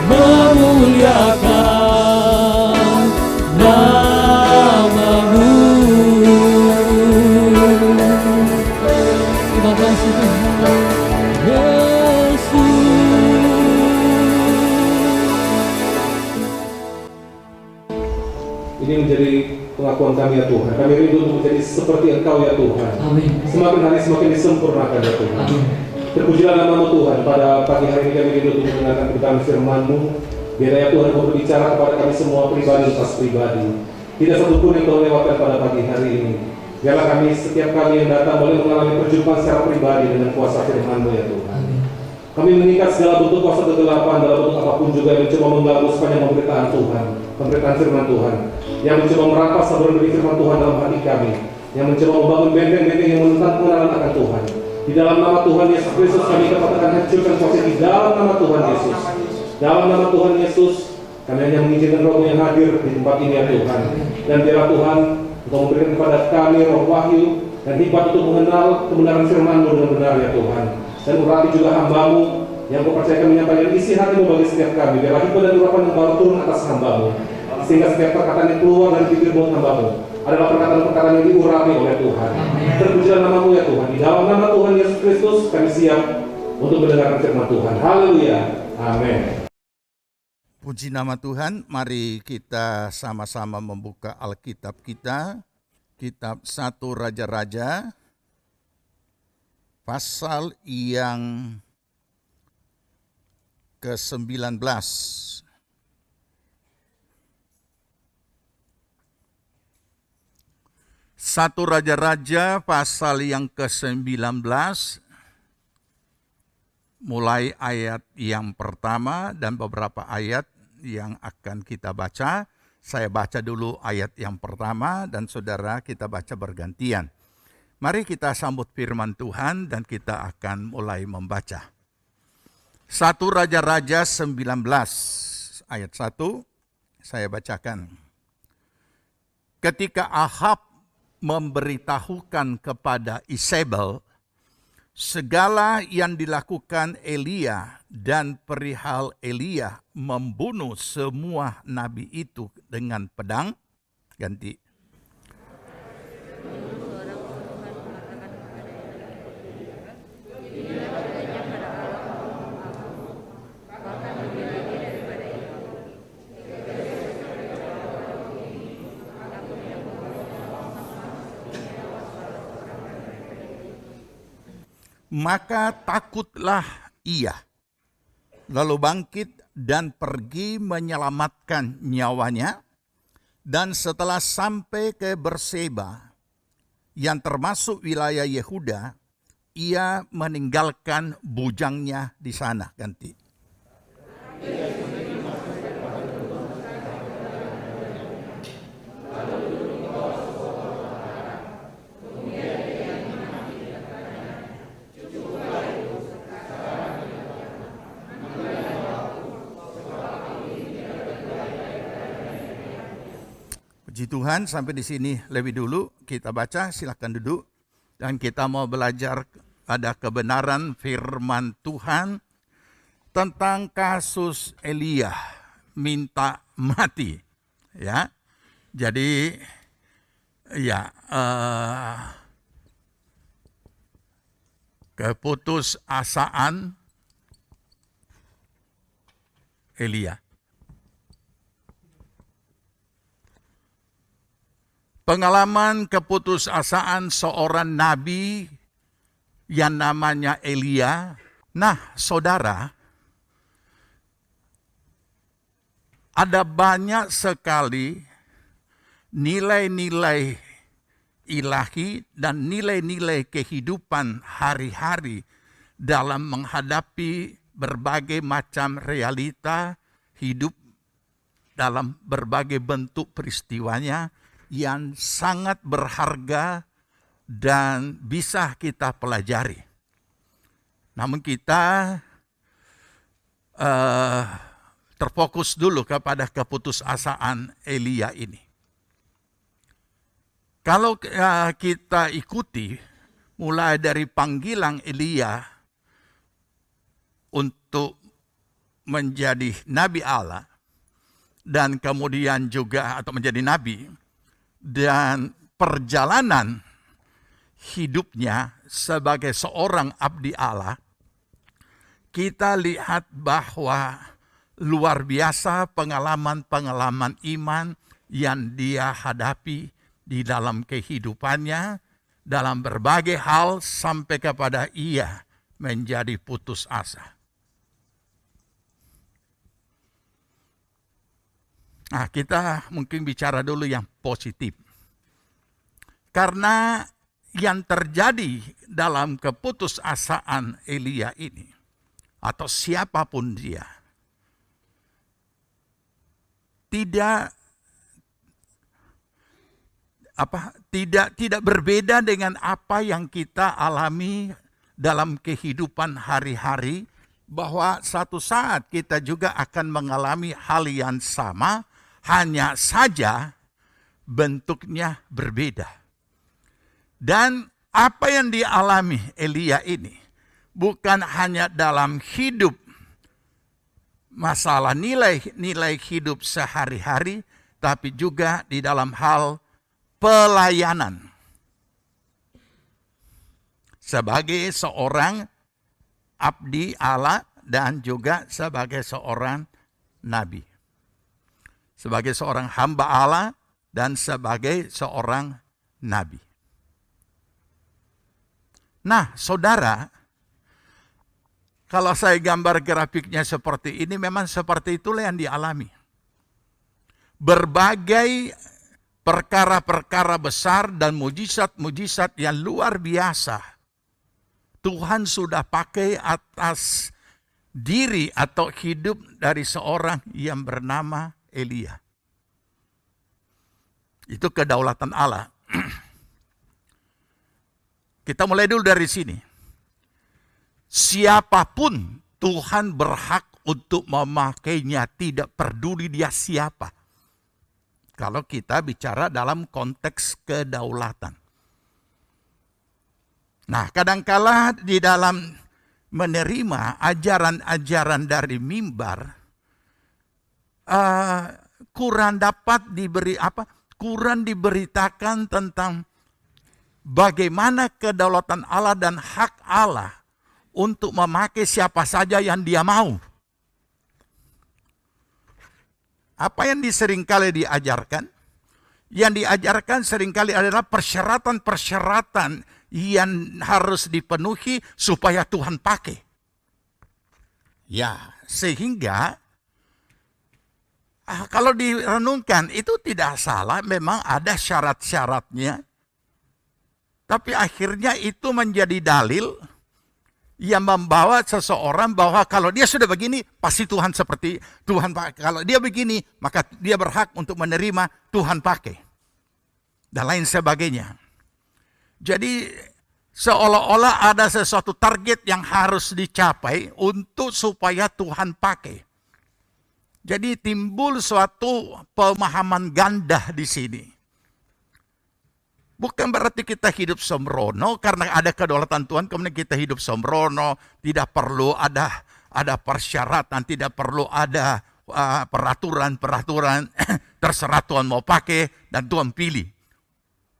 memuliakan namamu. Terima kasih Tuhan Yesus. Ini menjadi pengakuan kami ya Tuhan. Kami rindu untuk menjadi seperti Engkau ya Tuhan. Amin. Semakin hari semakin disempurnakan ya Tuhan. Amin. Terpujilah nama Tuhan. Pada pagi hari ini kami rindu untuk mendengarkan kebenaran firman-Mu. Biar ya Tuhan Kau berbicara kepada kami semua pribadi lepas pribadi. Tidak satu pun yang Kau lewatkan pada pagi hari ini. Biarlah kami, setiap kami yang datang boleh mengalami perjumpaan secara pribadi dengan kuasa firman-Mu ya Tuhan. Amin. Kami mengikat segala bentuk kuasa kegelapan dalam bentuk apapun juga yang mencoba mengganggu sepanjang pemberitaan Tuhan, pemberitaan firman Tuhan, yang mencoba merampas saluran dari firman Tuhan dalam hati kami, yang mencoba membangun benteng-benteng yang menentang pengenalan akan Tuhan. Di dalam nama Tuhan Yesus Kristus kami katakan hancurkan kuasa di dalam nama Tuhan Yesus. Dalam nama Tuhan Yesus, kami hanya mengizinkan Roh yang hadir di tempat ini ya Tuhan. Dan biarlah Tuhan untuk memberikan kepada kami roh wahyu dan hikmat untuk mengenal kebenaran firman-Mu dengan benar ya Tuhan. Dan urati juga hamba-Mu yang Kau percayakan menyampaikan isi hati-Mu bagi setiap kami. Biarlah hikmat dan urapan yang baru turun atas hamba-Mu, sehingga setiap perkataan yang keluar dari bibir mulut hamba-Mu adalah perkataan-perkataan yang diurapi oleh Tuhan. Terpujilah nama-Mu ya Tuhan. Di dalam nama Tuhan Yesus Kristus kami siap untuk mendengarkan firman Tuhan. Haleluya. Amin. Puji nama Tuhan, mari kita sama-sama membuka Alkitab kita, Kitab 1 Raja-Raja, pasal yang ke-19. 1 Raja-Raja pasal yang ke-19, mulai ayat yang pertama dan beberapa ayat yang akan kita baca. Saya baca dulu ayat yang pertama dan saudara kita baca bergantian. Mari kita sambut firman Tuhan dan kita akan mulai membaca. 1 Raja-Raja 19 ayat 1 saya bacakan. Ketika Ahab memberitahukan kepada Isabel segala yang dilakukan Elia dan perihal Elia membunuh semua nabi itu dengan pedang, ganti. Maka takutlah ia, lalu bangkit dan pergi menyelamatkan nyawanya. Dan setelah sampai ke Berseba, yang termasuk wilayah Yehuda, ia meninggalkan bujangnya di sana. Ganti. Puji Tuhan, sampai di sini lebih dulu kita baca, silakan duduk. Dan kita mau belajar pada kebenaran firman Tuhan tentang kasus Elia minta mati. Ya, jadi ya keputusasaan Elia. Pengalaman keputusasaan seorang nabi yang namanya Elia. Nah, saudara, ada banyak sekali nilai-nilai ilahi dan nilai-nilai kehidupan hari-hari dalam menghadapi berbagai macam realita hidup dalam berbagai bentuk peristiwanya yang sangat berharga dan bisa kita pelajari. Namun kita terfokus dulu kepada keputusasaan Elia ini. Kalau kita ikuti mulai dari panggilan Elia untuk menjadi nabi Allah dan kemudian juga atau menjadi nabi, dan perjalanan hidupnya sebagai seorang abdi Allah, kita lihat bahwa luar biasa pengalaman-pengalaman iman yang dia hadapi di dalam kehidupannya, dalam berbagai hal sampai kepada ia menjadi putus asa. Nah, kita mungkin bicara dulu yang positif. Karena yang terjadi dalam keputusasaan Elia ini, atau siapapun dia, tidak berbeda dengan apa yang kita alami dalam kehidupan hari-hari, bahwa suatu saat kita juga akan mengalami hal yang sama, hanya saja bentuknya berbeda. Dan apa yang dialami Elia ini bukan hanya dalam hidup, masalah nilai hidup sehari-hari, tapi juga di dalam hal pelayanan. Sebagai seorang abdi Allah dan juga sebagai seorang nabi. Sebagai seorang hamba Allah dan sebagai seorang nabi. Nah, saudara, kalau saya gambar grafiknya seperti ini, memang seperti itulah yang dialami. Berbagai perkara-perkara besar dan mujizat-mujizat yang luar biasa Tuhan sudah pakai atas diri atau hidup dari seorang yang bernama Elia. Itu kedaulatan Allah. Kita mulai dulu dari sini. Siapapun Tuhan berhak untuk memakainya, tidak peduli dia siapa. Kalau kita bicara dalam konteks kedaulatan. Nah, kadangkala di dalam menerima ajaran-ajaran dari mimbar, kurang diberitakan tentang bagaimana kedaulatan Allah dan hak Allah untuk memakai siapa saja yang dia mau. Apa yang seringkali diajarkan? Yang diajarkan seringkali adalah persyaratan-persyaratan yang harus dipenuhi supaya Tuhan pakai. Ya, sehingga kalau direnungkan itu tidak salah, memang ada syarat-syaratnya. Tapi akhirnya itu menjadi dalil yang membawa seseorang bahwa kalau dia sudah begini, pasti Tuhan seperti Tuhan pakai. Kalau dia begini, maka dia berhak untuk menerima Tuhan pakai. Dan lain sebagainya. Jadi seolah-olah ada sesuatu target yang harus dicapai untuk supaya Tuhan pakai. Jadi timbul suatu pemahaman ganda di sini. Bukan berarti kita hidup sembrono karena ada kedaulatan Tuhan, kemudian kita hidup sembrono, tidak perlu ada persyaratan, tidak perlu ada peraturan-peraturan, terserah Tuhan mau pakai dan Tuhan pilih.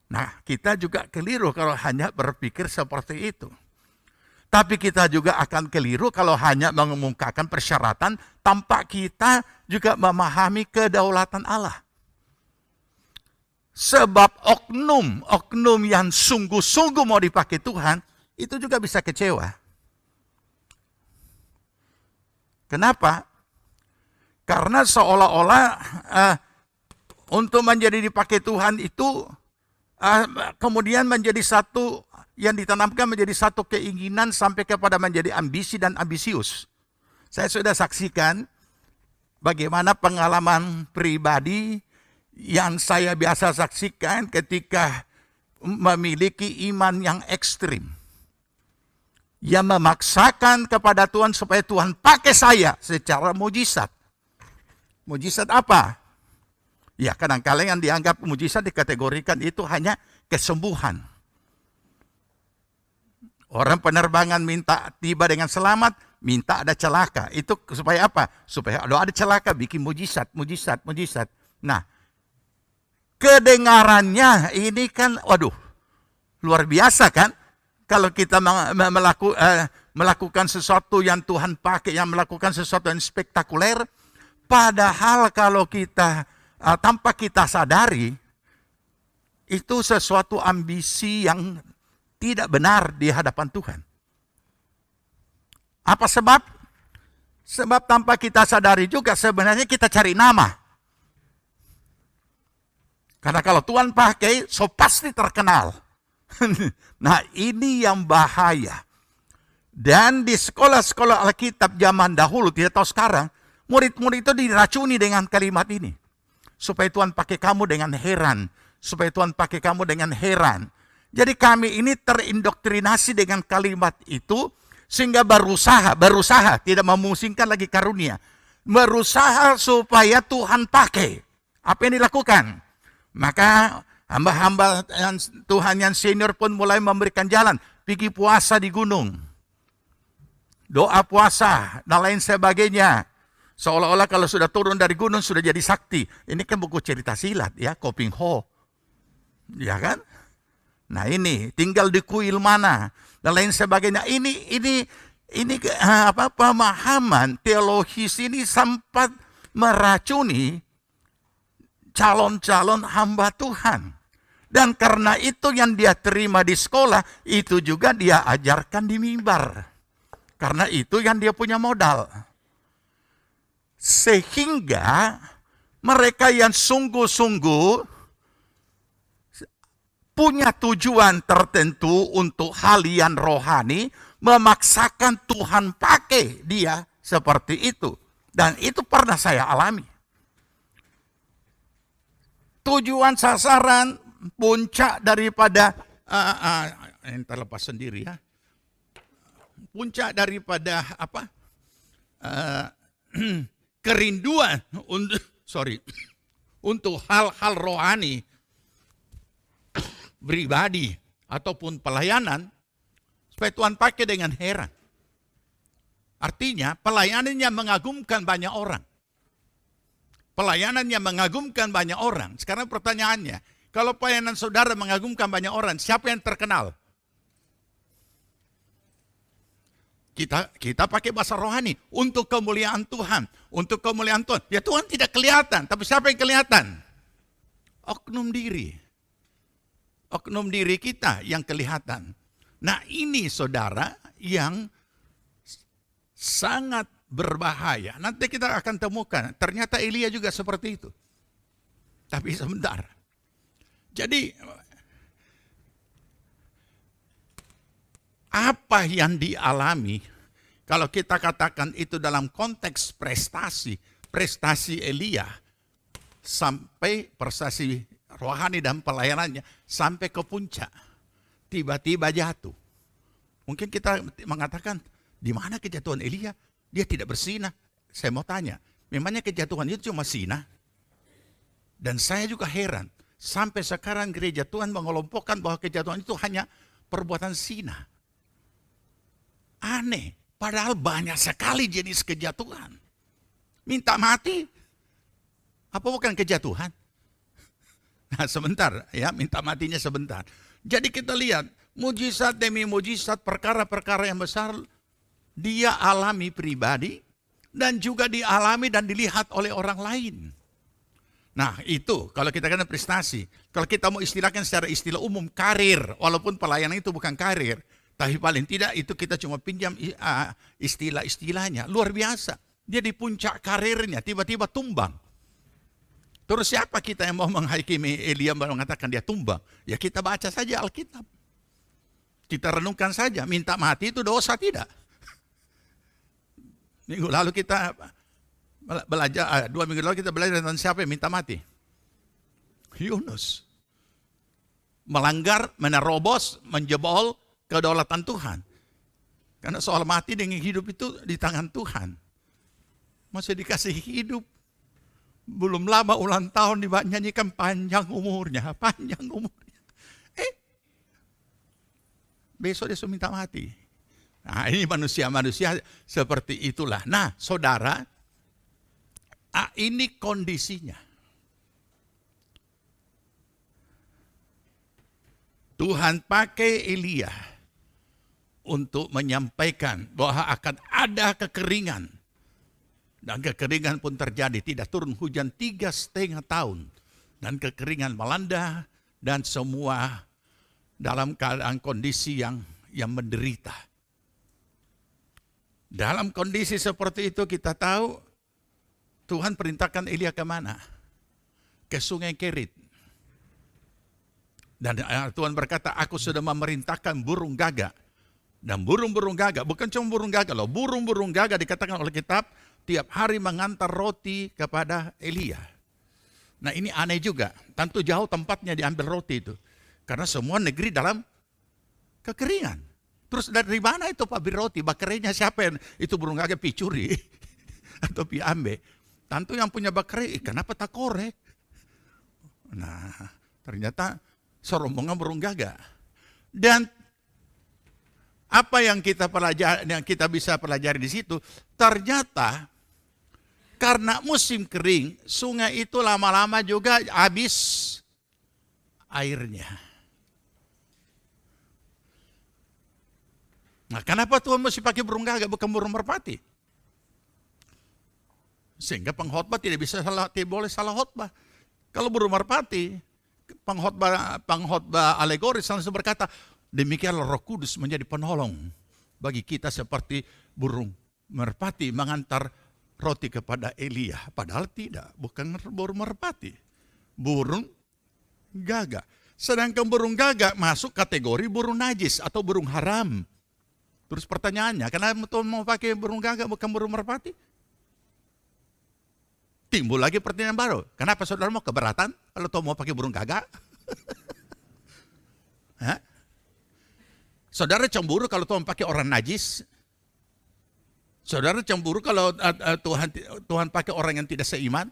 Nah, kita juga keliru kalau hanya berpikir seperti itu. Tapi kita juga akan keliru kalau hanya mengemukakan persyaratan tanpa kita juga memahami kedaulatan Allah. Sebab oknum yang sungguh-sungguh mau dipakai Tuhan, itu juga bisa kecewa. Kenapa? Karena seolah-olah untuk menjadi dipakai Tuhan itu kemudian menjadi satu yang ditanamkan menjadi satu keinginan sampai kepada menjadi ambisi dan ambisius. Saya sudah saksikan bagaimana pengalaman pribadi yang saya biasa saksikan ketika memiliki iman yang ekstrim. Yang memaksakan kepada Tuhan supaya Tuhan pakai saya secara mujizat. Mujizat apa? Ya, kadang-kadang yang dianggap mujizat dikategorikan itu hanya kesembuhan. Orang penerbangan minta tiba dengan selamat, minta ada celaka. Itu supaya apa? Supaya ada celaka, bikin mujizat. Nah, kedengarannya ini kan, waduh, luar biasa kan? Kalau kita melakukan sesuatu yang Tuhan pakai, yang melakukan sesuatu yang spektakuler, padahal kalau kita tanpa kita sadari, itu sesuatu ambisi yang tidak benar di hadapan Tuhan. Apa sebab? Sebab tanpa kita sadari juga sebenarnya kita cari nama. Karena kalau Tuhan pakai, so pasti terkenal. Nah, ini yang bahaya. Dan di sekolah-sekolah Alkitab zaman dahulu, tidak tahu sekarang, murid-murid itu diracuni dengan kalimat ini. Supaya Tuhan pakai kamu dengan heran. Supaya Tuhan pakai kamu dengan heran. Jadi kami ini terindoktrinasi dengan kalimat itu, sehingga berusaha, tidak memusingkan lagi karunia. Berusaha supaya Tuhan pakai. Apa yang dilakukan? Maka hamba-hamba Tuhan yang senior pun mulai memberikan jalan. Pergi puasa di gunung. Doa puasa dan lain sebagainya. Seolah-olah kalau sudah turun dari gunung sudah jadi sakti. Ini kan buku cerita silat ya, Koping Ho. Ya kan? Nah ini, tinggal di kuil mana dan lain sebagainya. Ini pemahaman teologis ini sempat meracuni calon-calon hamba Tuhan. Dan karena itu yang dia terima di sekolah, itu juga dia ajarkan di mimbar. Karena itu yang dia punya modal. Sehingga mereka yang sungguh-sungguh punya tujuan tertentu untuk hal yang rohani, memaksakan Tuhan pakai dia seperti itu. Dan itu pernah saya alami. Tujuan sasaran puncak daripada ini terlepas sendiri ya. Puncak daripada kerinduan untuk hal-hal rohani pribadi ataupun pelayanan supaya Tuhan pakai dengan heran. Artinya pelayanan yang mengagumkan banyak orang. Pelayanan yang mengagumkan banyak orang. Sekarang pertanyaannya, kalau pelayanan saudara mengagumkan banyak orang, siapa yang terkenal? Kita pakai bahasa rohani untuk kemuliaan Tuhan, untuk kemuliaan Tuhan. Ya Tuhan tidak kelihatan, tapi siapa yang kelihatan? Oknum diri. oknum diri kita yang kelihatan. Nah ini saudara yang sangat berbahaya. Nanti kita akan temukan, ternyata Elia juga seperti itu. Tapi sebentar. Jadi, apa yang dialami, kalau kita katakan itu dalam konteks prestasi Elia, sampai prestasi rohani dan pelayanannya, sampai ke puncak, tiba-tiba jatuh. Mungkin kita mengatakan, di mana kejatuhan Elia? Dia tidak bersinah. Saya mau tanya, memangnya kejatuhan itu cuma sinah? Dan saya juga heran, sampai sekarang gereja Tuhan mengelompokkan bahwa kejatuhan itu hanya perbuatan sinah. Aneh, padahal banyak sekali jenis kejatuhan. Minta mati, apa bukan kejatuhan? Nah sebentar ya, minta matinya sebentar. Jadi kita lihat, mujizat demi mujizat, perkara-perkara yang besar, dia alami pribadi, dan juga dialami dan dilihat oleh orang lain. Nah itu, kalau kita katakan prestasi. Kalau kita mau istilahkan secara istilah umum, karir. Walaupun pelayanan itu bukan karir. Tapi paling tidak itu kita cuma pinjam istilah-istilahnya. Luar biasa. Dia di puncak karirnya, tiba-tiba tumbang. Terus siapa kita yang mau menghakimi Elia mengatakan dia tumbang? Ya kita baca saja Alkitab. Kita renungkan saja, minta mati itu dosa tidak? Minggu lalu kita belajar, 2 minggu lalu kita belajar tentang siapa yang minta mati. Yunus. Melanggar, menerobos, menjebol kedaulatan Tuhan. Karena soal mati dengan hidup itu di tangan Tuhan. Masih dikasih hidup. Belum lama ulang tahun dinyanyikan panjang umurnya. Besok dia sudah minta mati. Nah ini manusia-manusia seperti itulah. Nah saudara, ini kondisinya. Tuhan pakai Elia untuk menyampaikan bahwa akan ada kekeringan. Dan kekeringan pun terjadi, tidak turun hujan 3,5 tahun. Dan kekeringan melanda dan semua dalam keadaan kondisi yang menderita. Dalam kondisi seperti itu kita tahu Tuhan perintahkan Elia ke mana? Ke sungai Kerit. Dan Tuhan berkata, aku sudah memerintahkan burung gagak. Dan burung-burung gagak, bukan cuma burung gagak loh, burung-burung gagak dikatakan oleh kitab, tiap hari mengantar roti kepada Elia. Nah ini aneh juga, tentu jauh tempatnya diambil roti itu. Karena semua negeri dalam kekeringan. Terus dari mana itu pabrik roti? Bakerainya siapa yang itu burung gagak picuri atau piambe? Tentu yang punya bakerai, kenapa tak korek? Nah, ternyata serombongan burung gagak. Dan apa yang kita pelajari, yang kita bisa pelajari di situ, ternyata karena musim kering, sungai itu lama-lama juga habis airnya. Nah, kenapa Tuhan mesti pakai burung gagak bukan burung merpati? Sehingga pengkhotbah tidak boleh salah khotbah. Kalau burung merpati, pengkhotbah alegoris langsung berkata, demikianlah Roh Kudus menjadi penolong bagi kita seperti burung merpati mengantar roti kepada Elia. Padahal tidak, bukan burung merpati, burung gagak. Sedangkan burung gagak masuk kategori burung najis atau burung haram. Terus pertanyaannya, kenapa Tuhan mau pakai burung gagak bukan burung merpati? Timbul lagi pertanyaan baru. Kenapa saudara mau keberatan kalau Tuhan mau pakai burung gagak? Hah? Saudara cemburu kalau Tuhan pakai orang najis? Saudara cemburu kalau Tuhan pakai orang yang tidak seiman?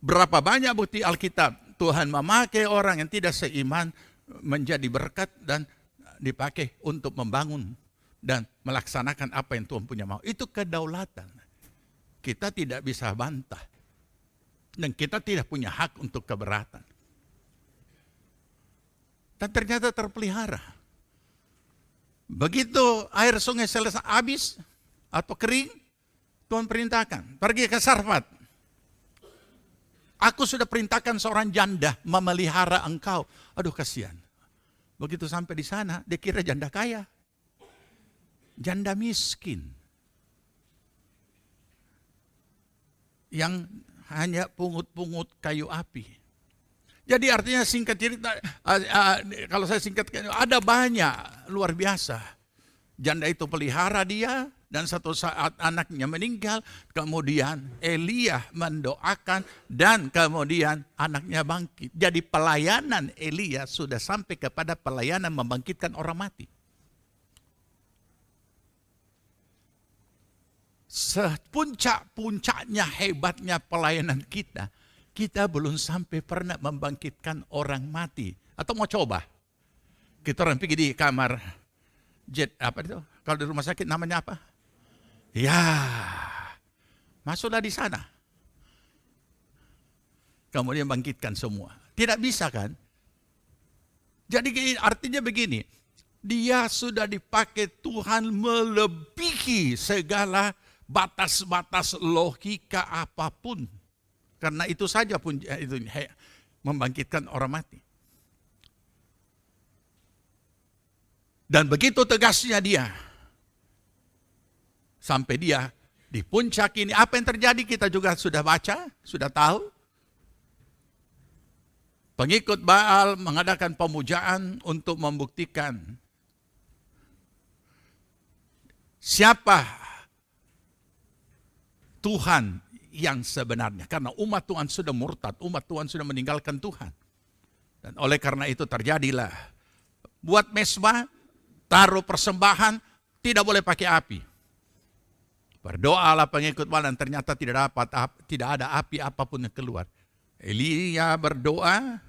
Berapa banyak bukti Alkitab Tuhan memakai orang yang tidak seiman menjadi berkat dan dipakai untuk membangun dan melaksanakan apa yang Tuhan punya mau. Itu kedaulatan. Kita tidak bisa bantah. Dan kita tidak punya hak untuk keberatan. Dan ternyata terpelihara. Begitu air sungai selesai habis atau kering, Tuhan perintahkan, pergi ke Sarfat. Aku sudah perintahkan seorang janda memelihara engkau. Aduh kasihan. Begitu sampai di sana, dia kira janda kaya. Janda miskin. Yang hanya pungut-pungut kayu api. Jadi artinya singkat cerita, kalau saya singkatkan, ada banyak luar biasa. Janda itu pelihara dia, dan satu saat anaknya meninggal, kemudian Elia mendoakan, dan kemudian anaknya bangkit. Jadi pelayanan Elia sudah sampai kepada pelayanan membangkitkan orang mati. Sepuncak-puncaknya hebatnya pelayanan kita, kita belum sampai pernah membangkitkan orang mati. Atau mau coba? Kita orang pergi di kamar jet, apa itu? Kalau di rumah sakit namanya apa? Ya, masuklah di sana. Kemudian bangkitkan semua. Tidak bisa kan? Jadi artinya begini, dia sudah dipakai Tuhan melebihi segala batas-batas logika apapun. Karena itu saja pun itu membangkitkan orang mati. Dan begitu tegasnya dia. Sampai dia di puncak ini. Apa yang terjadi kita juga sudah baca, sudah tahu. Pengikut Baal mengadakan pemujaan untuk membuktikan siapa Tuhan yang sebenarnya. Karena umat Tuhan sudah murtad, umat Tuhan sudah meninggalkan Tuhan. Dan oleh karena itu terjadilah, buat mesbah, taruh persembahan, tidak boleh pakai api. Berdoalah pengikut Baal dan ternyata tidak ada api apapun yang keluar. Elia berdoa,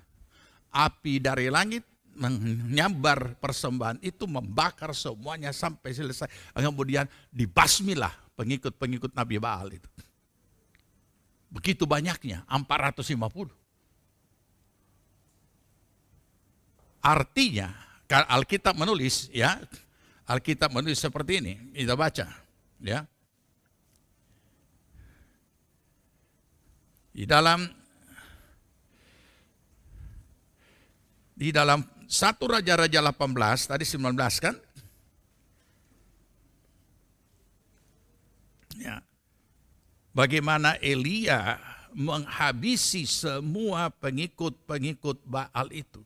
api dari langit menyambar persembahan itu, membakar semuanya sampai selesai. Kemudian dibasmilah pengikut-pengikut Nabi Baal itu. Begitu banyaknya, 450. Artinya, Alkitab menulis, ya, Alkitab menulis seperti ini. Kita baca, ya. Di dalam 1 Raja-Raja 18, tadi 19 kan? Ya. Bagaimana Elia menghabisi semua pengikut-pengikut Baal itu.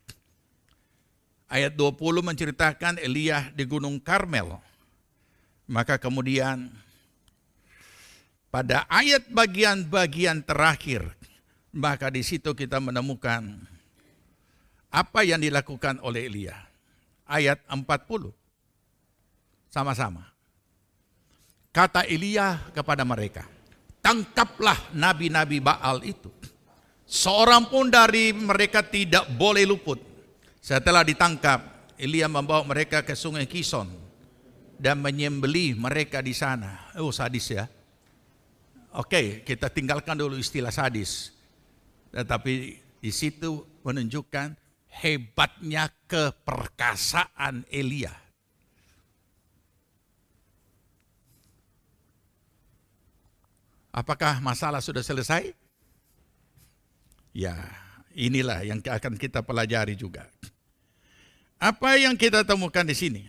Ayat 20 menceritakan Elia di Gunung Karmel. Maka kemudian pada ayat bagian-bagian terakhir, maka di situ kita menemukan apa yang dilakukan oleh Elia. Ayat 40. Sama-sama. Kata Elia kepada mereka, tangkaplah nabi-nabi Baal itu. Seorang pun dari mereka tidak boleh luput. Setelah ditangkap, Elia membawa mereka ke sungai Kison dan menyembelih mereka di sana. Oh, sadis ya. Oke, kita tinggalkan dulu istilah sadis. Tetapi di situ menunjukkan hebatnya keperkasaan Elia. Apakah masalah sudah selesai? Ya, inilah yang akan kita pelajari juga. Apa yang kita temukan di sini?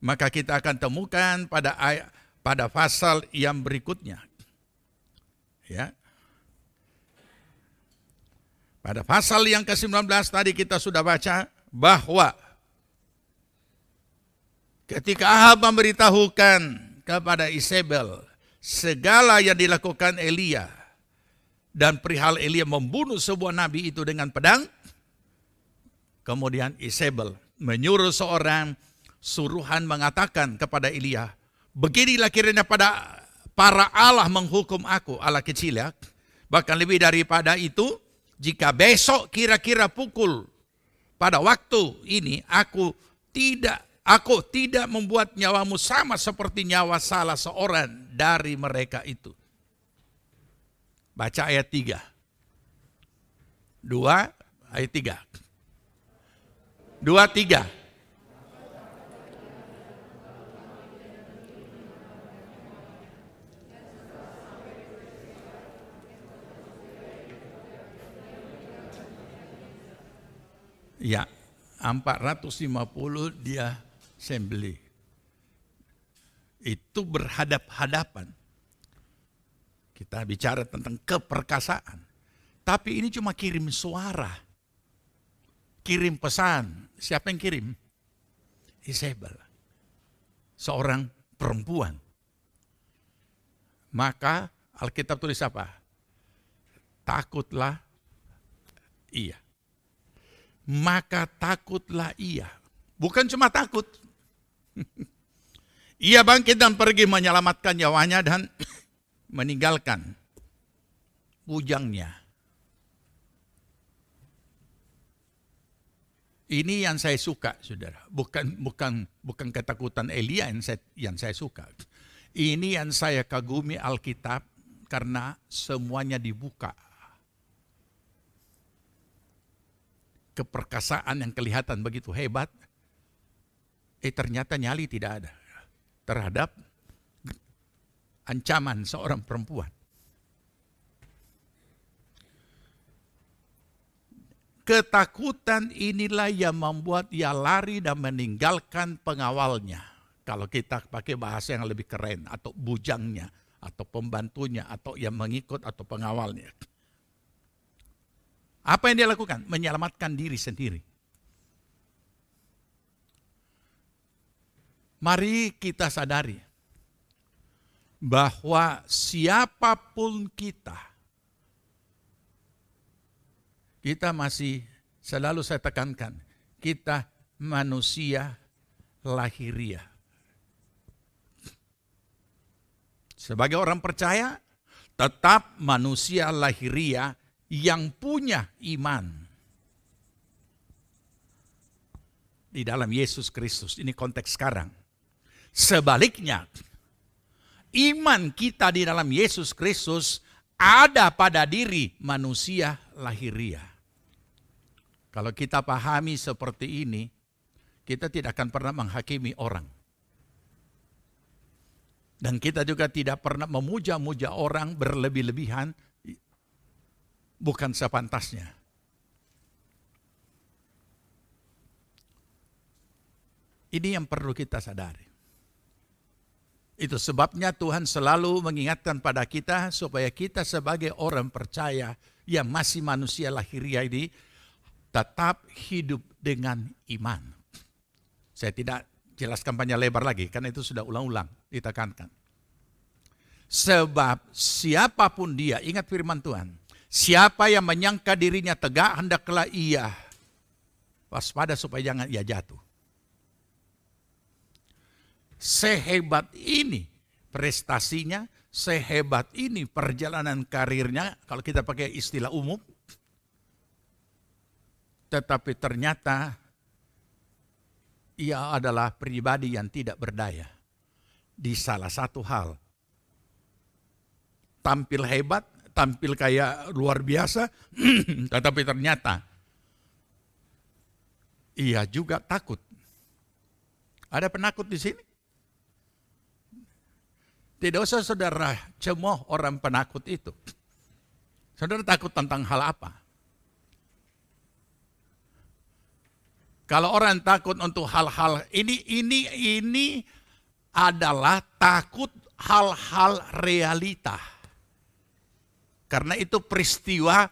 Maka kita akan temukan pada pasal yang berikutnya. Ya. Pada pasal yang ke-19 tadi kita sudah baca bahwa ketika Ahab memberitahukan kepada Isabel segala yang dilakukan Elia dan perihal Elia membunuh sebuah nabi itu dengan pedang, kemudian Isabel menyuruh seorang suruhan mengatakan kepada Elia, beginilah kiranya pada para Allah menghukum aku, Allah kecil ya, bahkan lebih daripada itu, jika besok kira-kira pukul pada waktu ini aku tidak membuat nyawamu sama seperti nyawa salah seorang dari mereka itu. Baca ayat 3. 2 ayat 3. 2, 3. Ya, 450 dia sembelih. Itu berhadap-hadapan. Kita bicara tentang keperkasaan. Tapi ini cuma kirim suara. Kirim pesan. Siapa yang kirim? Isabel. Seorang perempuan. Maka Alkitab tulis apa? Takutlah ia. Maka takutlah ia. Bukan cuma takut. Ia bangkit dan pergi menyelamatkan nyawanya dan meninggalkan bujangnya. Ini yang saya suka, saudara. Bukan ketakutan Elia yang saya suka. Ini yang saya kagumi Alkitab karena semuanya dibuka. Keperkasaan yang kelihatan begitu hebat, ternyata nyali tidak ada terhadap ancaman seorang perempuan. Ketakutan inilah yang membuat ia lari dan meninggalkan pengawalnya. Kalau kita pakai bahasa yang lebih keren, atau bujangnya, atau pembantunya, atau yang mengikut, atau pengawalnya. Apa yang dia lakukan? Menyelamatkan diri sendiri. Mari kita sadari bahwa siapapun kita masih selalu saya tekankan, kita manusia lahiriah. Sebagai orang percaya, tetap manusia lahiriah yang punya iman di dalam Yesus Kristus. Ini konteks sekarang. Sebaliknya, iman kita di dalam Yesus Kristus ada pada diri manusia lahiriah. Kalau kita pahami seperti ini, kita tidak akan pernah menghakimi orang. Dan kita juga tidak pernah memuja-muja orang berlebih-lebihan, bukan sepantasnya. Ini yang perlu kita sadari. Itu sebabnya Tuhan selalu mengingatkan pada kita supaya kita sebagai orang percaya yang masih manusia lahiriah ini tetap hidup dengan iman. Saya tidak jelaskan panjang lebar lagi karena itu sudah ulang-ulang ditekankan. Sebab siapapun dia, ingat firman Tuhan, siapa yang menyangka dirinya tegak, hendaklah ia waspada supaya jangan ia jatuh. Sehebat ini prestasinya, sehebat ini perjalanan karirnya, kalau kita pakai istilah umum, tetapi ternyata ia adalah pribadi yang tidak berdaya di salah satu hal. Tampil hebat, tampil kayak luar biasa, tetapi ternyata ia juga takut. Ada penakut di sini? Tidak usah saudara cemoh orang penakut itu. Saudara takut tentang hal apa? Kalau orang takut untuk hal-hal ini adalah takut hal-hal realita. Karena itu peristiwa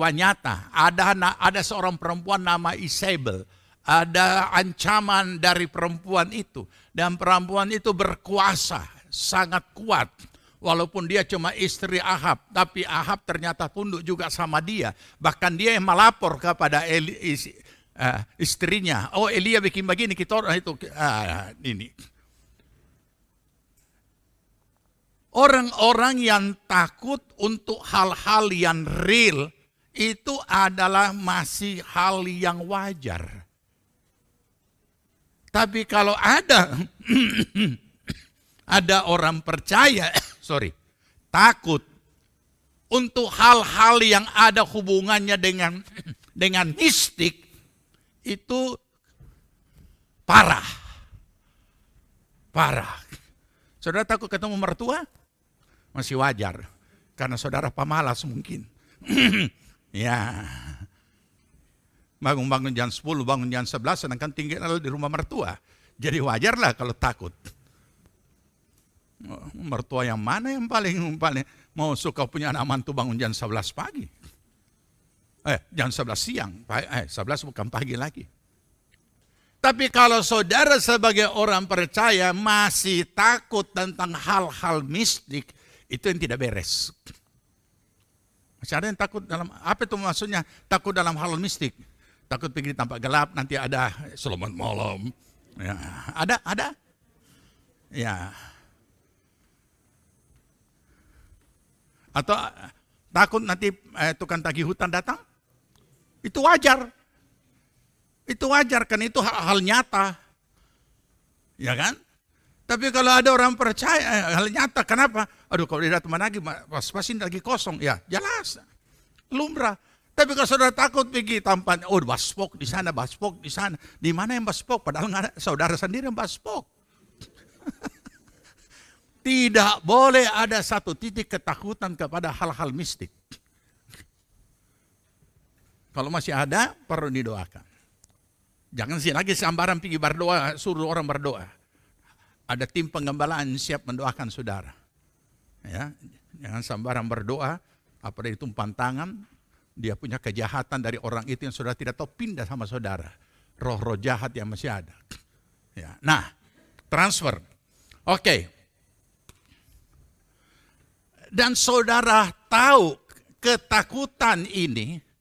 nyata. Ada seorang perempuan nama Isabel. Ada ancaman dari perempuan itu. Dan perempuan itu berkuasa. Sangat kuat, walaupun dia cuma istri Ahab, tapi Ahab ternyata tunduk juga sama dia. Bahkan dia yang melapor kepada istrinya, oh Elia bikin begini, kita orang itu ini. Orang-orang yang takut untuk hal-hal yang real itu adalah masih hal yang wajar. Tapi kalau ada orang percaya, takut untuk hal-hal yang ada hubungannya dengan mistik, itu parah. Saudara takut ketemu mertua? Masih wajar, karena saudara pemalas mungkin. Ya, Bangun-bangun jam 10, bangun jam 11, sedangkan tinggal di rumah mertua. Jadi wajarlah kalau takut. Mertua yang mana yang paling mau suka punya anak mantu bangun jam 11 pagi? Jam 11 siang. 11 bukan pagi lagi. Tapi kalau saudara sebagai orang percaya masih takut tentang hal-hal mistik, itu yang tidak beres. Masih ada yang takut dalam, apa itu maksudnya takut dalam hal mistik? Takut pergi tampak gelap, nanti ada selamat malam. Ya, ada. Ya. Atau takut nanti tukang tagih hutang datang? Itu wajar. Itu wajar kan, itu hal nyata. Ya kan? Tapi kalau ada orang percaya hal nyata, kenapa? Aduh, kalau dia datang lagi, pas-pasin lagi kosong. Ya, jelas. Lumrah. Tapi kalau saudara takut pergi tampan, baspok di sana, baspok di sana. Di mana yang baspok? Padahal nggak ada, saudara sendiri yang baspok. Tidak boleh ada satu titik ketakutan kepada hal-hal mistik. Kalau masih ada, perlu didoakan. Jangan sih lagi sambaran pergi berdoa, suruh orang berdoa. Ada tim penggembalaan siap mendoakan saudara. Ya, jangan sambaran berdoa, apalagi tumpang tangan, dia punya kejahatan dari orang itu yang saudara tidak tahu pindah sama saudara. Roh-roh jahat yang masih ada. Ya. Nah, transfer. Oke. Dan saudara tahu ketakutan ini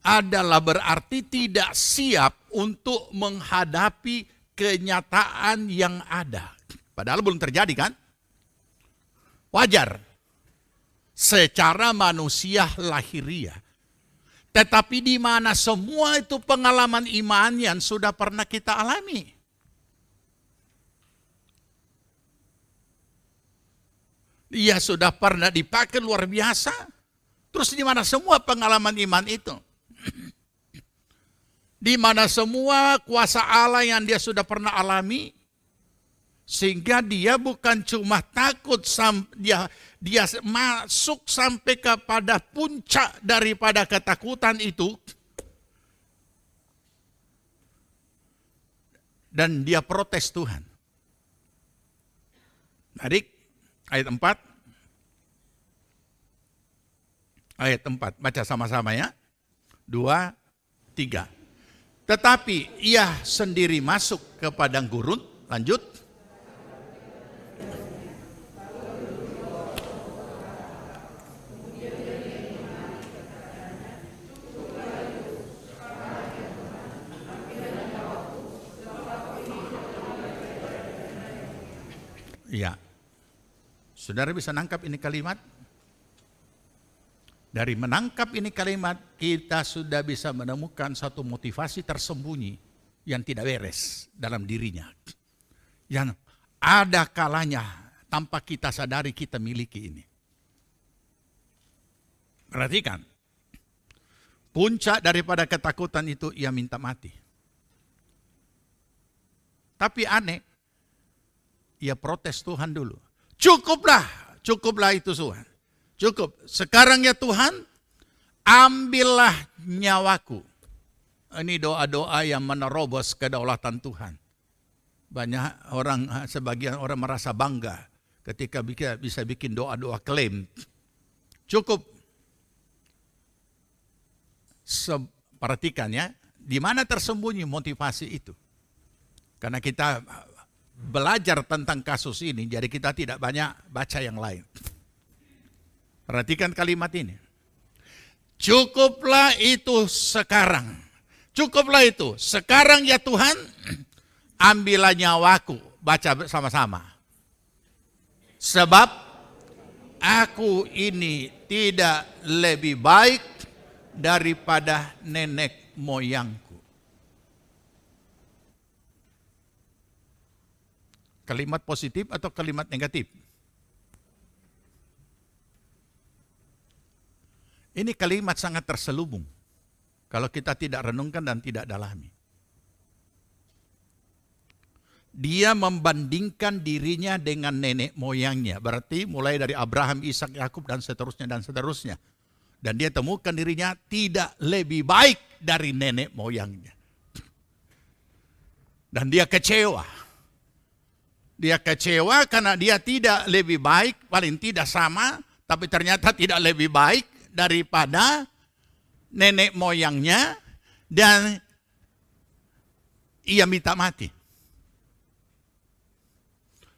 adalah berarti tidak siap untuk menghadapi kenyataan yang ada. Padahal belum terjadi kan? Wajar. Secara manusia lahiriah. Tetapi di mana semua itu pengalaman iman yang sudah pernah kita alami. Ia sudah pernah dipakai luar biasa. Terus di mana semua pengalaman iman itu? Di mana semua kuasa Allah yang dia sudah pernah alami, sehingga dia bukan cuma takut, dia masuk sampai kepada puncak daripada ketakutan itu, dan dia protes Tuhan. Adik, ayat 4. Ayat 4, baca sama-sama ya. 2, 3. Tetapi ia sendiri masuk ke padang gurun, lanjut. Iya. Saudara bisa nangkap ini kalimat? Dari menangkap ini kalimat, kita sudah bisa menemukan satu motivasi tersembunyi yang tidak beres dalam dirinya. Yang ada kalanya tanpa kita sadari kita miliki ini. Perhatikan, puncak daripada ketakutan itu ia minta mati. Tapi aneh, ia protes Tuhan dulu. Cukuplah itu Tuhan. Cukup, sekarang ya Tuhan, ambillah nyawaku. Ini doa-doa yang menerobos kedaulatan Tuhan. Banyak orang, sebagian orang merasa bangga ketika bisa bikin doa-doa klaim. Cukup. Perhatikan ya, di mana tersembunyi motivasi itu. Karena kita belajar tentang kasus ini, jadi kita tidak banyak baca yang lain. Perhatikan kalimat ini. Cukuplah itu sekarang. Cukuplah itu. Sekarang ya Tuhan, ambillah nyawaku. Baca sama-sama. Sebab aku ini tidak lebih baik daripada nenek moyangku. Kalimat positif atau kalimat negatif? Ini kalimat sangat terselubung kalau kita tidak renungkan dan tidak dalami. Dia membandingkan dirinya dengan nenek moyangnya. Berarti mulai dari Abraham, Ishak, Yakub dan seterusnya dan seterusnya. Dan dia temukan dirinya tidak lebih baik dari nenek moyangnya. Dan dia kecewa. Dia kecewa karena dia tidak lebih baik, paling tidak sama, tapi ternyata tidak lebih baik daripada nenek moyangnya. Dan ia minta mati.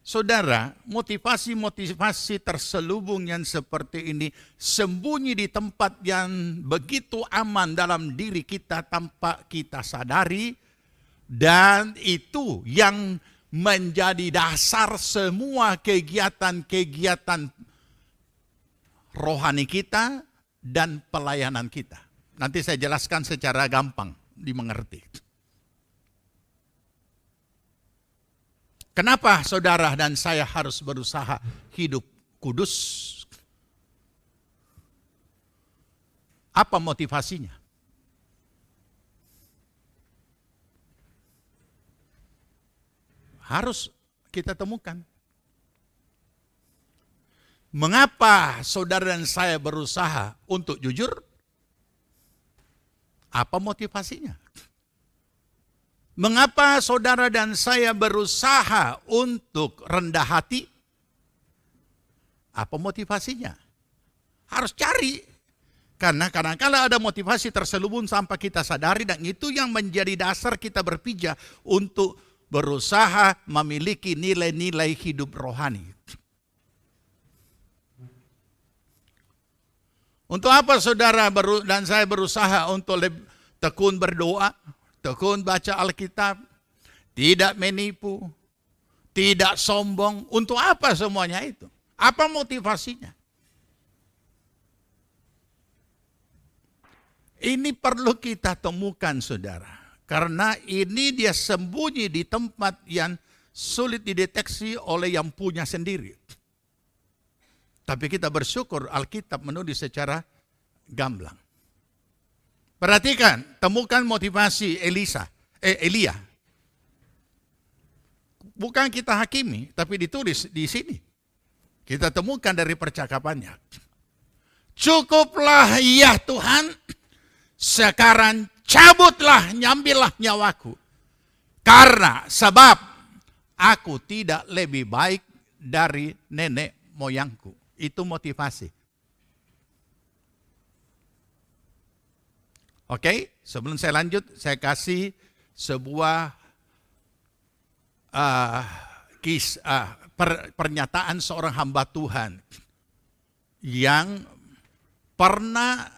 Saudara, motivasi-motivasi terselubung yang seperti ini sembunyi di tempat yang begitu aman dalam diri kita tanpa kita sadari, dan itu yang menjadi dasar semua kegiatan-kegiatan rohani kita dan pelayanan kita. Nanti saya jelaskan secara gampang dimengerti. Kenapa saudara dan saya harus berusaha hidup kudus? Apa motivasinya? Harus kita temukan. Mengapa saudara dan saya berusaha untuk jujur? Apa motivasinya? Mengapa saudara dan saya berusaha untuk rendah hati? Apa motivasinya? Harus cari. Karena kadang-kadang ada motivasi terselubung sampai kita sadari, dan itu yang menjadi dasar kita berpijak untuk berusaha memiliki nilai-nilai hidup rohani. Untuk apa saudara dan saya berusaha untuk tekun berdoa? Tekun baca Alkitab, tidak menipu, tidak sombong. Untuk apa semuanya itu? Apa motivasinya? Ini perlu kita temukan saudara. Karena ini dia sembunyi di tempat yang sulit dideteksi oleh yang punya sendiri. Tapi kita bersyukur Alkitab menulis secara gamblang. Perhatikan, temukan motivasi Elia. Bukan kita hakimi, tapi ditulis di sini. Kita temukan dari percakapannya. Cukuplah ya Tuhan, sekarang cabutlah, nyambillah nyawaku. Karena sebab aku tidak lebih baik dari nenek moyangku. Itu motivasi. Oke, sebelum saya lanjut, saya kasih sebuah pernyataan seorang hamba Tuhan yang pernah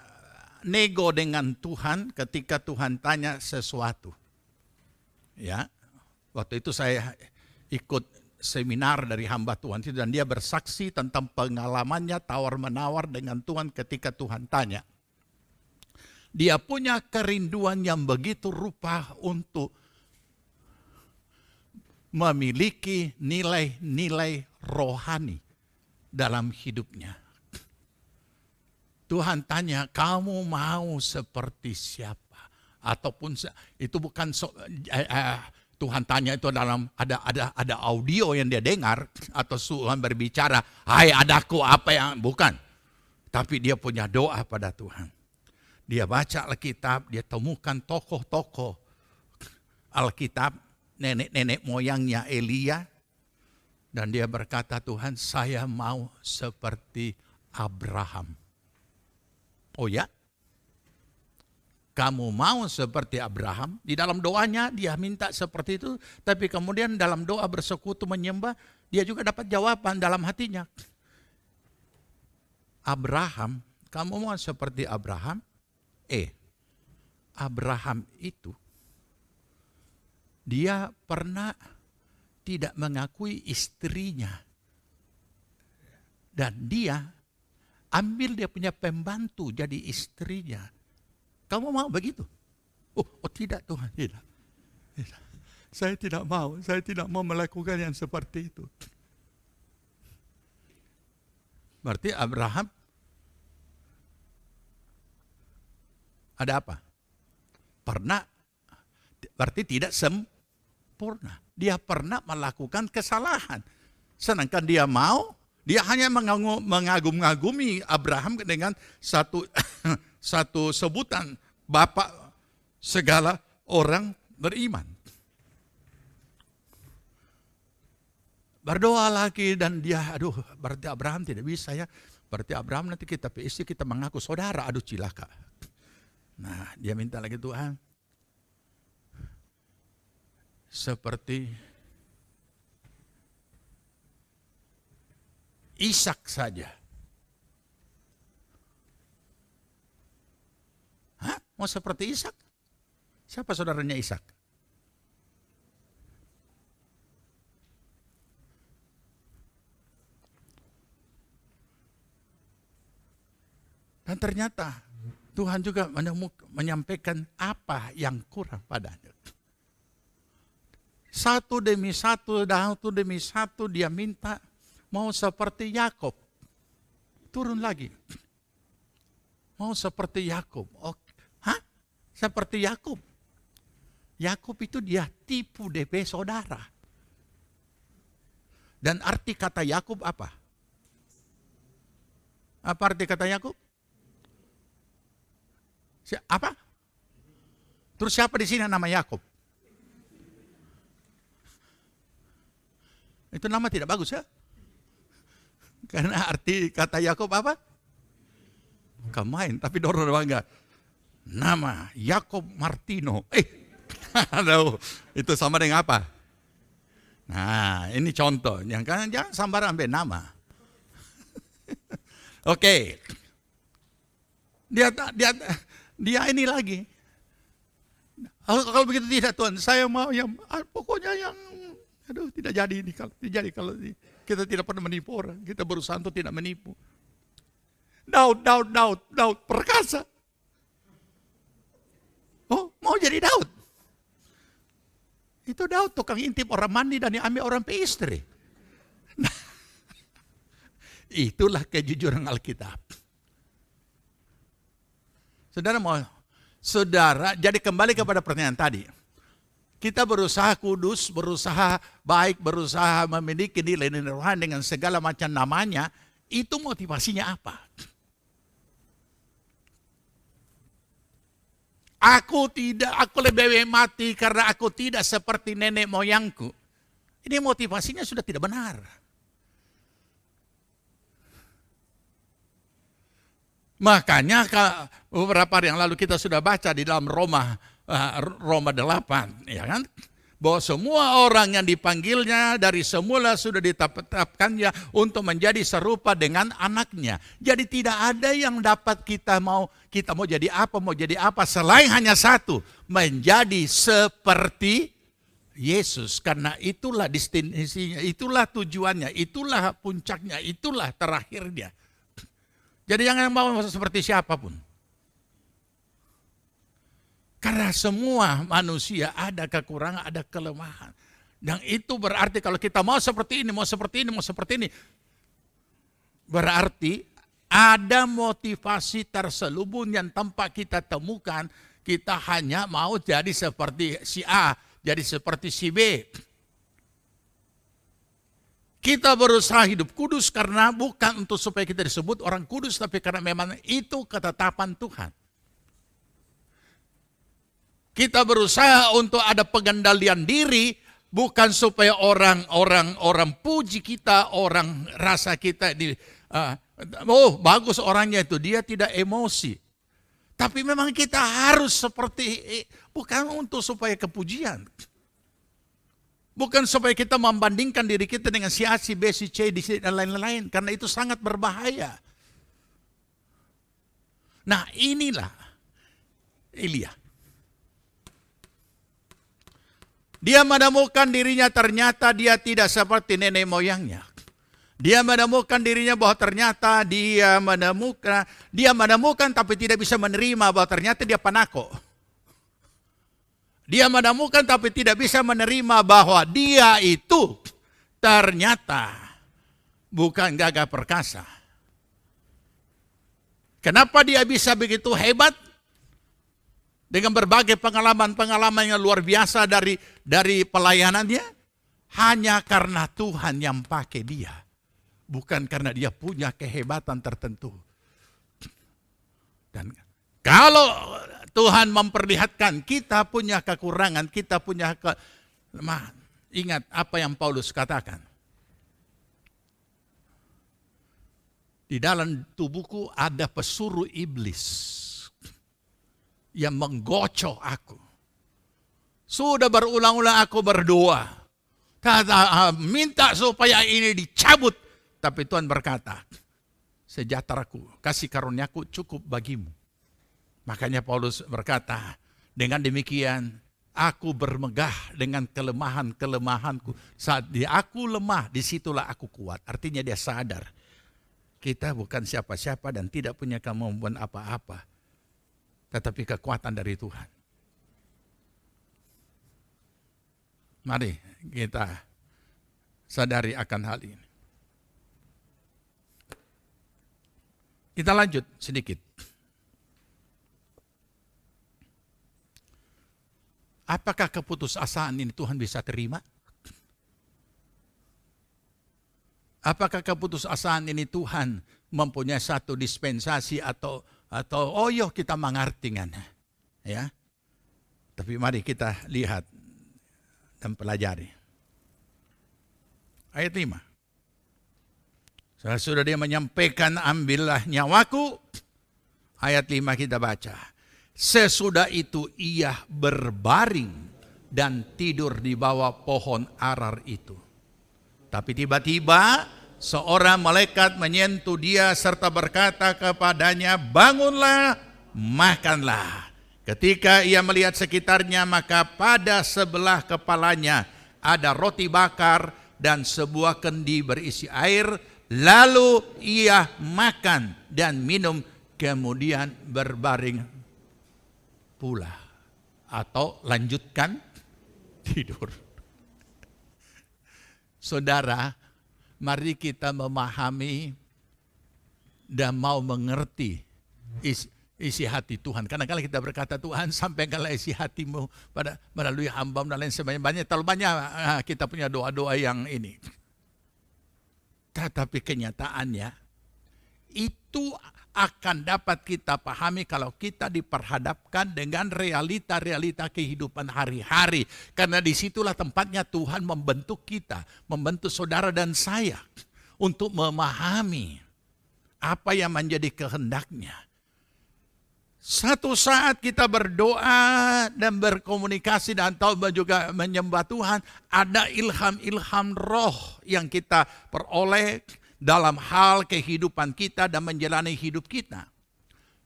nego dengan Tuhan ketika Tuhan tanya sesuatu. Ya, waktu itu saya ikut seminar dari hamba Tuhan itu, dan dia bersaksi tentang pengalamannya tawar-menawar dengan Tuhan ketika Tuhan tanya. Dia punya kerinduan yang begitu rupa untuk memiliki nilai-nilai rohani dalam hidupnya. Tuhan tanya, kamu mau seperti siapa? Ataupun itu bukan Tuhan tanya itu dalam ada audio yang dia dengar, atau Tuhan berbicara, hai adaku apa yang, bukan. Tapi dia punya doa pada Tuhan. Dia baca Alkitab, dia temukan tokoh-tokoh Alkitab, nenek-nenek moyangnya Elia. Dan dia berkata, Tuhan saya mau seperti Abraham. Oh ya? Kamu mau seperti Abraham? Di dalam doanya dia minta seperti itu. Tapi kemudian dalam doa bersekutu menyembah, dia juga dapat jawaban dalam hatinya. Abraham, kamu mau seperti Abraham? Abraham itu, dia pernah tidak mengakui istrinya. Dan dia ambil dia punya pembantu jadi istrinya. Kamu mau begitu? Oh tidak Tuhan, tidak. Saya tidak mau melakukan yang seperti itu. Berarti Abraham ada apa? Pernah, berarti tidak sempurna. Dia pernah melakukan kesalahan. Sedangkan dia mau Dia hanya mengagum-agumi Abraham dengan satu sebutan, bapak segala orang beriman. Berdoa lagi dan dia, aduh berarti Abraham tidak bisa ya. Berarti Abraham nanti kita PSC kita mengaku saudara, aduh cilaka. Nah dia minta lagi Tuhan, seperti Ishak saja. Hah? Mau seperti Ishak? Siapa saudaranya Ishak? Dan ternyata Tuhan juga menyampaikan apa yang kurang padanya. Satu demi satu dia minta mau seperti Yakub. Turun lagi. Mau seperti Yakub. Hah? Seperti Yakub. Yakub itu dia tipu DP saudara. Dan arti kata Yakub apa? Apa arti kata Yakub? Apa? Terus siapa di sini nama Yakub? Itu nama tidak bagus ya? Karena arti kata Yakub apa? Bukan main, tapi dorong bangga. Nama Yakub Martino. Aduh, itu sama dengan apa? Nah, ini contoh. Jangan sambar ambil nama. Oke. Dia ini lagi. Kalau begitu tidak Tuhan, saya mau yang pokoknya yang tidak jadi ini kalau kita tidak pernah menipu orang, kita berusaha untuk tidak menipu. Daud perkasa. Oh, mau jadi Daud. Itu Daud tukang intip orang mandi dan diambil orang istri. Nah, itulah kejujuran Alkitab. Saudara, jadi kembali kepada pertanyaan tadi. Kita berusaha kudus, berusaha baik, berusaha memiliki nilai-nilai rohani dengan segala macam namanya. Itu motivasinya apa? Aku lebih mati karena aku tidak seperti nenek moyangku. Ini motivasinya sudah tidak benar. Makanya beberapa hari yang lalu kita sudah baca di dalam Roma 8, ya kan? Bahwa semua orang yang dipanggilnya dari semula sudah ditetapkannya untuk menjadi serupa dengan anaknya. Jadi tidak ada yang dapat kita mau jadi apa selain hanya satu, menjadi seperti Yesus. Karena itulah destinasinya, itulah tujuannya, itulah puncaknya, itulah terakhirnya. Jadi jangan mau seperti siapapun. Karena semua manusia ada kekurangan, ada kelemahan. Dan itu berarti kalau kita mau seperti ini, berarti ada motivasi terselubung yang tanpa kita temukan. Kita hanya mau jadi seperti si A, jadi seperti si B. Kita berusaha hidup kudus karena bukan untuk supaya kita disebut orang kudus, tapi karena memang itu ketetapan Tuhan. Kita berusaha untuk ada pengendalian diri, bukan supaya orang puji kita, orang rasa kita bagus orangnya itu, dia tidak emosi. Tapi memang kita harus seperti, bukan untuk supaya kepujian. Bukan supaya kita membandingkan diri kita dengan si A, si B, si C, dan lain-lain. Karena itu sangat berbahaya. Nah inilah Elia. Dia menemukan dirinya ternyata dia tidak seperti nenek moyangnya. Dia menemukan dirinya bahwa ternyata dia menemukan tapi tidak bisa menerima bahwa ternyata dia panako. Dia menemukan tapi tidak bisa menerima bahwa dia itu ternyata bukan gagah perkasa. Kenapa dia bisa begitu hebat? Dengan berbagai pengalaman-pengalaman yang luar biasa dari pelayanannya. Hanya karena Tuhan yang pakai dia. bukan karena dia punya kehebatan tertentu. Dan kalau Tuhan memperlihatkan kita punya kekurangan, kita punya kelemahan, ingat apa yang Paulus katakan. Di dalam tubuhku ada pesuruh iblis yang menggocok aku. Sudah berulang-ulang aku berdoa, minta supaya ini dicabut. Tapi Tuhan berkata, sejahteraku, kasih karuniaku cukup bagimu. Makanya Paulus berkata, dengan demikian aku bermegah dengan kelemahan-kelemahanku. Saat aku lemah, disitulah aku kuat. Artinya dia sadar, kita bukan siapa-siapa dan tidak punya kemampuan apa-apa. Tetapi kekuatan dari Tuhan. Mari kita sadari akan hal ini. Kita lanjut sedikit. Apakah keputusasaan ini Tuhan bisa terima? Apakah keputusasaan ini Tuhan mempunyai satu dispensasi atau oh yo kita mengerti kan? Ya. Tapi mari kita lihat dan pelajari. Ayat 5. Sudah dia menyampaikan ambillah nyawaku. Ayat 5 kita baca. Sesudah itu ia berbaring dan tidur di bawah pohon arar itu. Tapi tiba-tiba seorang malaikat menyentuh dia serta berkata kepadanya, bangunlah, makanlah. Ketika ia melihat sekitarnya, maka pada sebelah kepalanya ada roti bakar dan sebuah kendi berisi air. Lalu ia makan dan minum, kemudian berbaring pula. Atau lanjutkan tidur. Saudara, mari kita memahami dan mau mengerti isi hati Tuhan. Karena kalau kita berkata, Tuhan sampaikanlah isi hatimu pada melalui hamba-Mu dan lain sebagainya. Terlalu banyak kita punya doa-doa yang ini. Tetapi kenyataannya itu akan dapat kita pahami kalau kita diperhadapkan dengan realita-realita kehidupan hari-hari. Karena disitulah tempatnya Tuhan membentuk kita, membentuk saudara dan saya untuk memahami apa yang menjadi kehendaknya. Satu saat kita berdoa dan berkomunikasi dan tahu juga menyembah Tuhan, ada ilham-ilham roh yang kita peroleh dalam hal kehidupan kita dan menjalani hidup kita.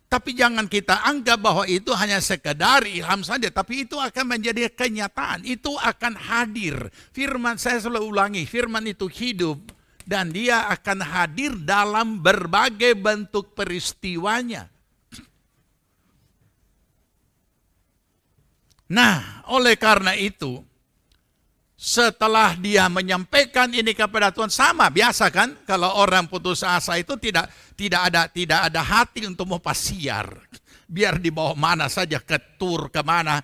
Tapi jangan kita anggap bahwa itu hanya sekedar ilham saja, tapi itu akan menjadi kenyataan, itu akan hadir. Firman, saya selalu ulangi, firman itu hidup dan dia akan hadir dalam berbagai bentuk peristiwanya. Nah, oleh karena itu, setelah dia menyampaikan ini kepada Tuhan, sama biasa kan, kalau orang putus asa itu tidak ada hati untuk mau pasiar. Biar dibawa mana saja, ke tur kemana,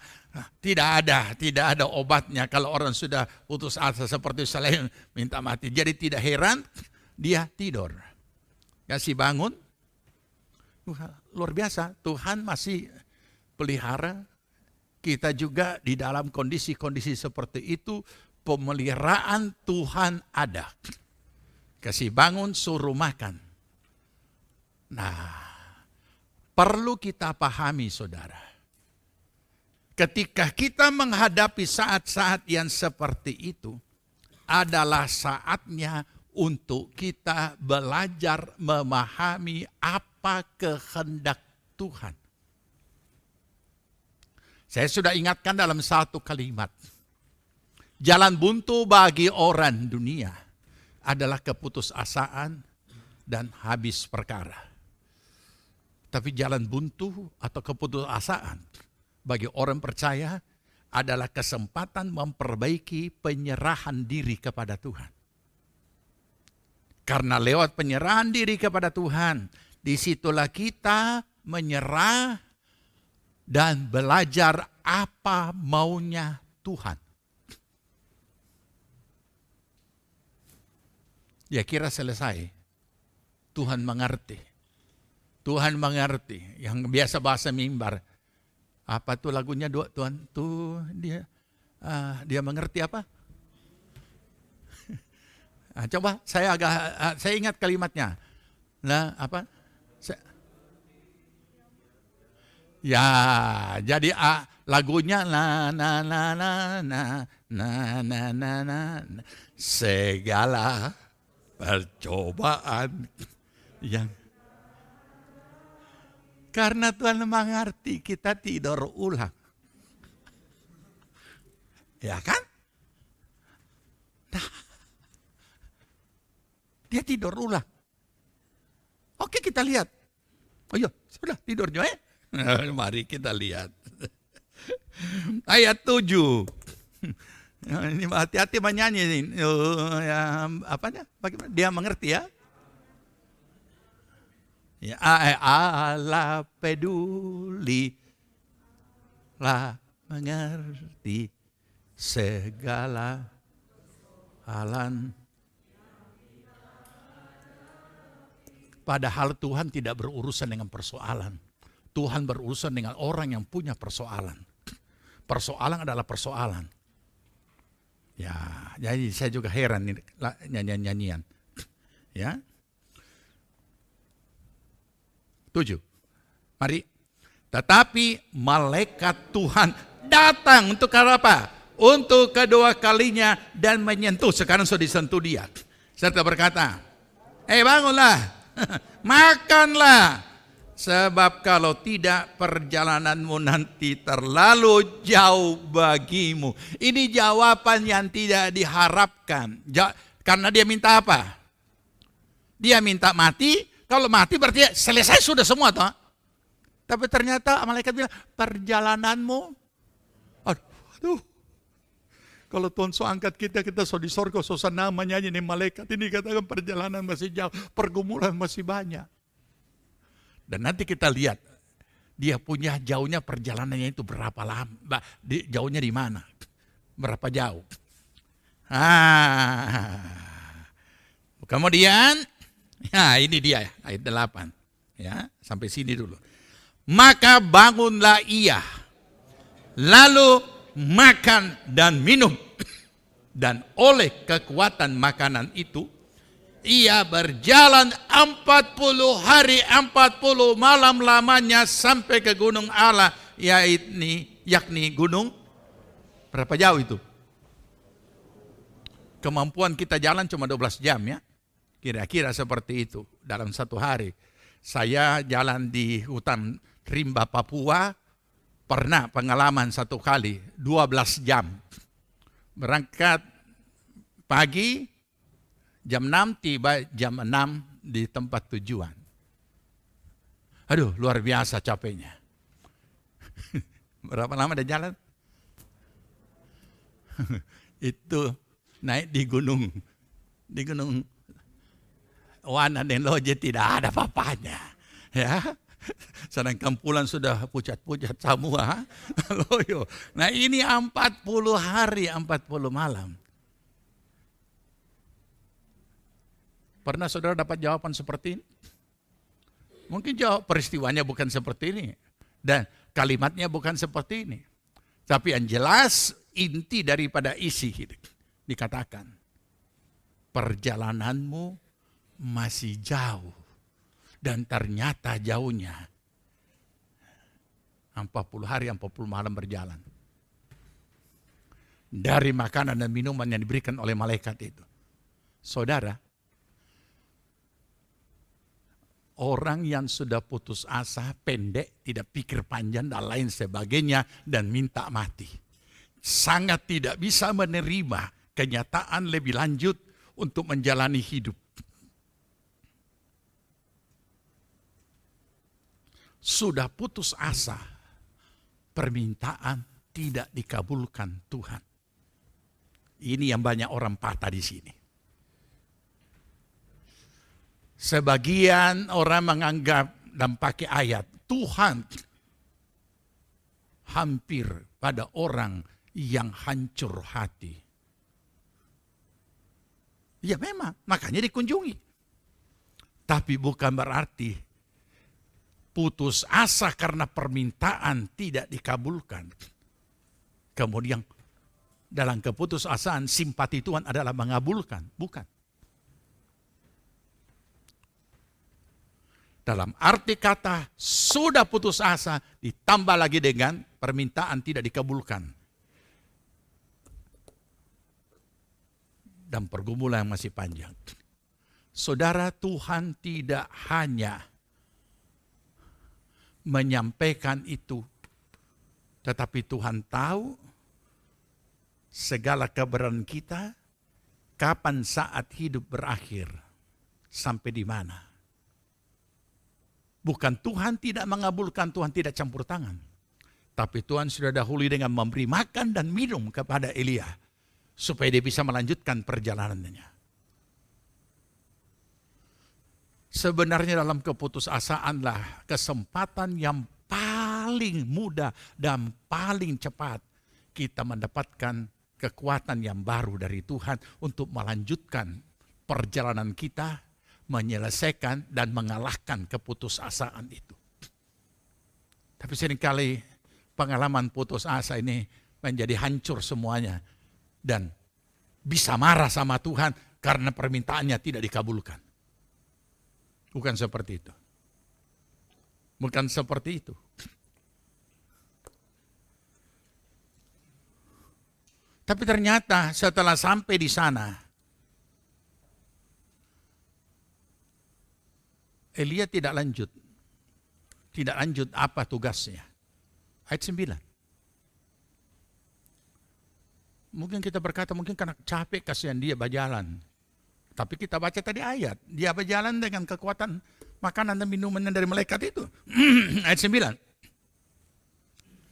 tidak ada obatnya kalau orang sudah putus asa seperti selain minta mati. Jadi tidak heran dia tidur. Kasih bangun, luar biasa, Tuhan masih pelihara. Kita juga di dalam kondisi-kondisi seperti itu, pemeliharaan Tuhan ada. Kasih bangun, suruh makan. Nah, perlu kita pahami saudara. Ketika kita menghadapi saat-saat yang seperti itu, adalah saatnya untuk kita belajar memahami apa kehendak Tuhan. Saya sudah ingatkan dalam satu kalimat. Jalan buntu bagi orang dunia adalah keputusasaan dan habis perkara. Tapi jalan buntu atau keputusasaan bagi orang percaya adalah kesempatan memperbaiki penyerahan diri kepada Tuhan. Karena lewat penyerahan diri kepada Tuhan, disitulah kita menyerah dan belajar apa maunya Tuhan. Dia kira selesai. Tuhan mengerti. Tuhan mengerti. Yang biasa bahasa mimbar. Apa tuh lagunya Tuhan? Tuh dia mengerti apa? Coba saya ingat kalimatnya. Nah, apa? Ya, jadi lagunya segala percobaan yang karena Tuhan mengerti kita tidur ulang. Ya kan? Nah, dia tidur ulang. Oke, kita lihat. Oh iya, sudah tidurnya mari kita lihat. Ayat 7. Ini hati-hati menyanyi ini. Apanya? Bagaimana? Dia mengerti ya? Ya, Allah peduli lah mengerti segala halan. Padahal Tuhan tidak berurusan dengan persoalan. Tuhan berurusan dengan orang yang punya persoalan. Persoalan adalah persoalan. Ya, jadi saya juga heran nih nyanyian-nyanyian. Ya. 7. Mari. Tetapi malaikat Tuhan datang untuk apa? Untuk kedua kalinya dan menyentuh. Sekarang sudah disentuh dia. Serta berkata, bangunlah, makanlah. Sebab kalau tidak perjalananmu nanti terlalu jauh bagimu. Ini jawaban yang tidak diharapkan. Karena dia minta apa? Dia minta mati. Kalau mati berarti selesai sudah semua toh. Tapi ternyata malaikat bilang perjalananmu. Aduh. Kalau Tuhan so angkat kita so di sorga, so namanya ini malaikat. Ini katakan perjalanan masih jauh, pergumulan masih banyak. Dan nanti kita lihat, dia punya jauhnya perjalanannya itu berapa lama, jauhnya di mana, berapa jauh. Kemudian, ini dia ayat 8, ya sampai sini dulu. Maka bangunlah ia, lalu makan dan minum, dan oleh kekuatan makanan itu, ia berjalan 40 hari 40 malam lamanya sampai ke gunung Allah, yakni gunung berapa jauh itu? Kemampuan kita jalan cuma 12 jam ya. Kira-kira seperti itu dalam satu hari. Saya jalan di hutan rimba Papua, pernah pengalaman satu kali 12 jam. Berangkat pagi, jam 6 tiba jam 6 di tempat tujuan. Aduh, luar biasa capeknya. Berapa lama ada jalan? Itu naik di gunung Wana dan Loje tidak ada papanya. Ya. Sedangkan pulang sudah pucat-pucat semua. Loyo. Nah ini 40 hari 40 malam. Pernah saudara dapat jawaban seperti ini? Mungkin jawab peristiwanya bukan seperti ini. Dan kalimatnya bukan seperti ini. Tapi yang jelas inti daripada isi dikatakan. Perjalananmu masih jauh. Dan ternyata jauhnya 40 hari 40 malam berjalan. Dari makanan dan minuman yang diberikan oleh malaikat itu. Saudara, orang yang sudah putus asa, pendek, tidak pikir panjang dan lain sebagainya dan minta mati. Sangat tidak bisa menerima kenyataan lebih lanjut untuk menjalani hidup. Sudah putus asa, permintaan tidak dikabulkan Tuhan. Ini yang banyak orang patah di sini. Sebagian orang menganggap dan pakai ayat, Tuhan hampir pada orang yang hancur hati. Ya memang, makanya dikunjungi. Tapi bukan berarti putus asa karena permintaan tidak dikabulkan. Kemudian dalam keputusasaan simpati Tuhan adalah mengabulkan. Bukan. Dalam arti kata sudah putus asa ditambah lagi dengan permintaan tidak dikabulkan. Dan pergumulan yang masih panjang. Saudara, Tuhan tidak hanya menyampaikan itu, tetapi Tuhan tahu segala keberadaan kita, kapan saat hidup berakhir, sampai di mana. Bukan Tuhan tidak mengabulkan, Tuhan tidak campur tangan. Tapi Tuhan sudah dahului dengan memberi makan dan minum kepada Elia, supaya dia bisa melanjutkan perjalanannya. Sebenarnya dalam keputusasaanlah kesempatan yang paling mudah dan paling cepat kita mendapatkan kekuatan yang baru dari Tuhan untuk melanjutkan perjalanan kita, menyelesaikan dan mengalahkan keputusasaan itu. Tapi seringkali pengalaman putus asa ini menjadi hancur semuanya dan bisa marah sama Tuhan karena permintaannya tidak dikabulkan. Bukan seperti itu. Bukan seperti itu. Tapi ternyata setelah sampai di sana, Elia tidak lanjut. Tidak lanjut apa tugasnya. Ayat 9. Mungkin kita berkata, mungkin karena capek, kasihan dia berjalan. Tapi kita baca tadi ayat, dia berjalan dengan kekuatan makanan dan minuman dari malaikat itu. Ayat 9.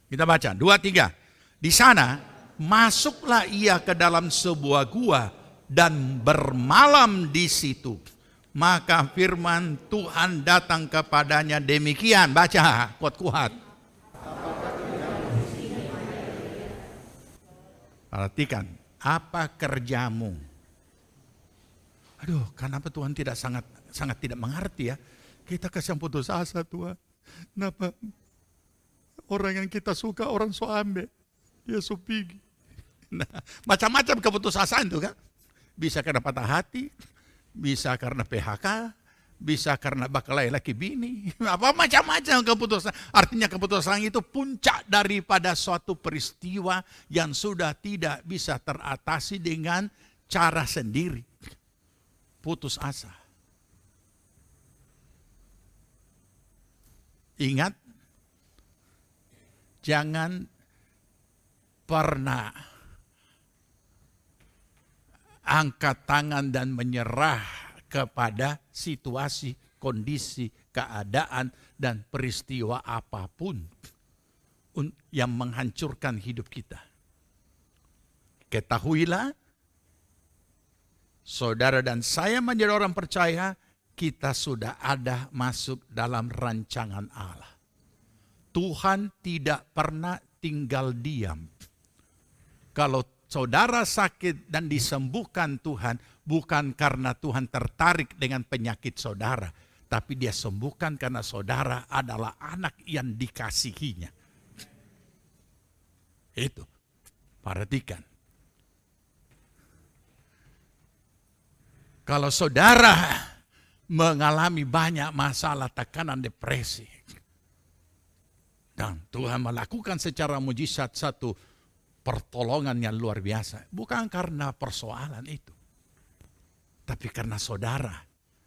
Kita baca, 2-3. Di sana, masuklah ia ke dalam sebuah gua dan bermalam di situ. Maka firman Tuhan datang kepadanya demikian. Baca, kuat-kuat. Perhatikan, apa kerjamu? Aduh, kenapa Tuhan tidak sangat tidak mengerti ya? Kita kasihan putus asa Tuhan. Kenapa orang yang kita suka orang so ambil, dia so pergi. Nah, macam-macam keputusasaan itu kan. Bisa karena patah hati, bisa karena PHK, bisa karena bakal laki bini. Apa macam-macam keputusan. Artinya keputusan itu puncak daripada suatu peristiwa yang sudah tidak bisa teratasi dengan cara sendiri. Putus asa. Ingat, jangan pernah angkat tangan dan menyerah kepada situasi, kondisi, keadaan, dan peristiwa apapun yang menghancurkan hidup kita. Ketahuilah, saudara dan saya menjadi orang percaya, kita sudah ada masuk dalam rancangan Allah. Tuhan tidak pernah tinggal diam. Kalau saudara sakit dan disembuhkan Tuhan, bukan karena Tuhan tertarik dengan penyakit saudara, tapi dia sembuhkan karena saudara adalah anak yang dikasihinya. Itu, perhatikan. Kalau saudara mengalami banyak masalah, tekanan, depresi, dan Tuhan melakukan secara mujizat satu pertolongan yang luar biasa, bukan karena persoalan itu, tapi karena saudara,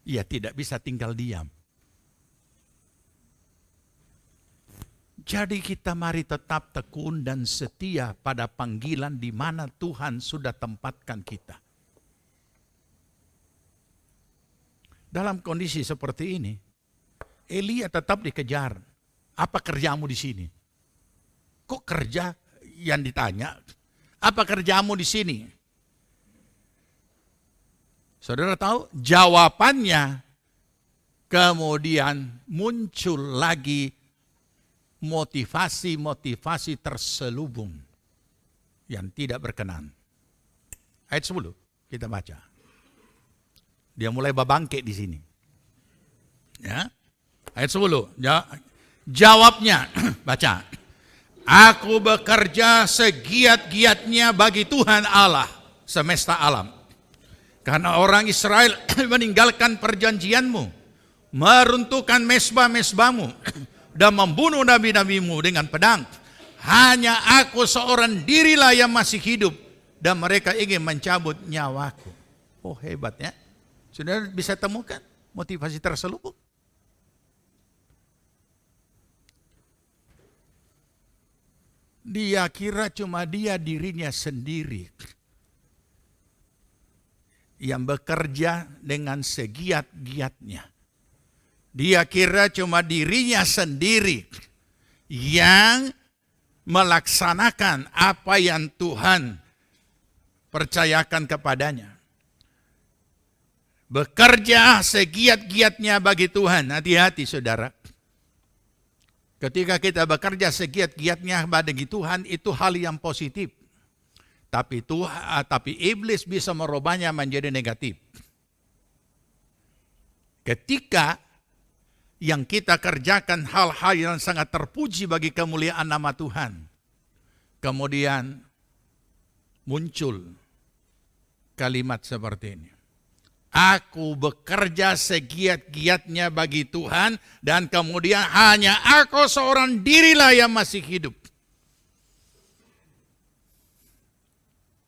ia tidak bisa tinggal diam. Jadi kita mari tetap tekun dan setia pada panggilan di mana Tuhan sudah tempatkan kita. Dalam kondisi seperti ini, Elia tetap dikejar. Apa kerjamu di sini? Kok kerja yang ditanya? Apa kerjamu di sini? Saudara tahu jawabannya, kemudian muncul lagi motivasi-motivasi terselubung yang tidak berkenan. Ayat 10 kita baca. Dia mulai babangke di sini. Ya. Ayat 10. Jawabnya, baca. Aku bekerja segiat-giatnya bagi Tuhan Allah semesta alam. Karena orang Israel meninggalkan perjanjianmu, meruntuhkan mesbah-mesbahmu, dan membunuh nabi-nabimu dengan pedang. Hanya aku seorang dirilah yang masih hidup, dan mereka ingin mencabut nyawaku. Oh, hebat ya. Sudah bisa temukan motivasi terselubung. Dia kira cuma dia dirinya sendiri yang bekerja dengan segiat-giatnya. Dia kira cuma dirinya sendiri yang melaksanakan apa yang Tuhan percayakan kepadanya. Bekerja segiat-giatnya bagi Tuhan. Hati-hati saudara. Ketika kita bekerja segiat-giatnya bagi Tuhan, itu hal yang positif. Tapi iblis bisa merubahnya menjadi negatif. Ketika yang kita kerjakan hal-hal yang sangat terpuji bagi kemuliaan nama Tuhan, kemudian muncul kalimat seperti ini. Aku bekerja segiat-giatnya bagi Tuhan, dan kemudian hanya aku seorang dirilah yang masih hidup.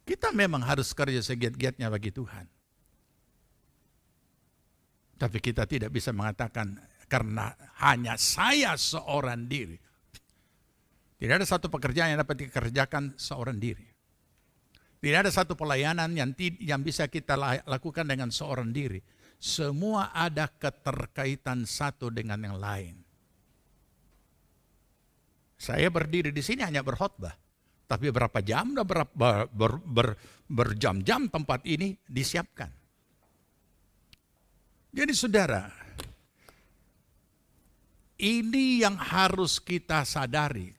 Kita memang harus kerja segiat-giatnya bagi Tuhan. Tapi kita tidak bisa mengatakan karena hanya saya seorang diri. Tidak ada satu pekerjaan yang dapat dikerjakan seorang diri. Tidak ada satu pelayanan yang bisa kita lakukan dengan seorang diri. Semua ada keterkaitan satu dengan yang lain. Saya berdiri di sini hanya berkhotbah. Tapi berapa jam, berjam-jam tempat ini disiapkan. Jadi saudara, ini yang harus kita sadari.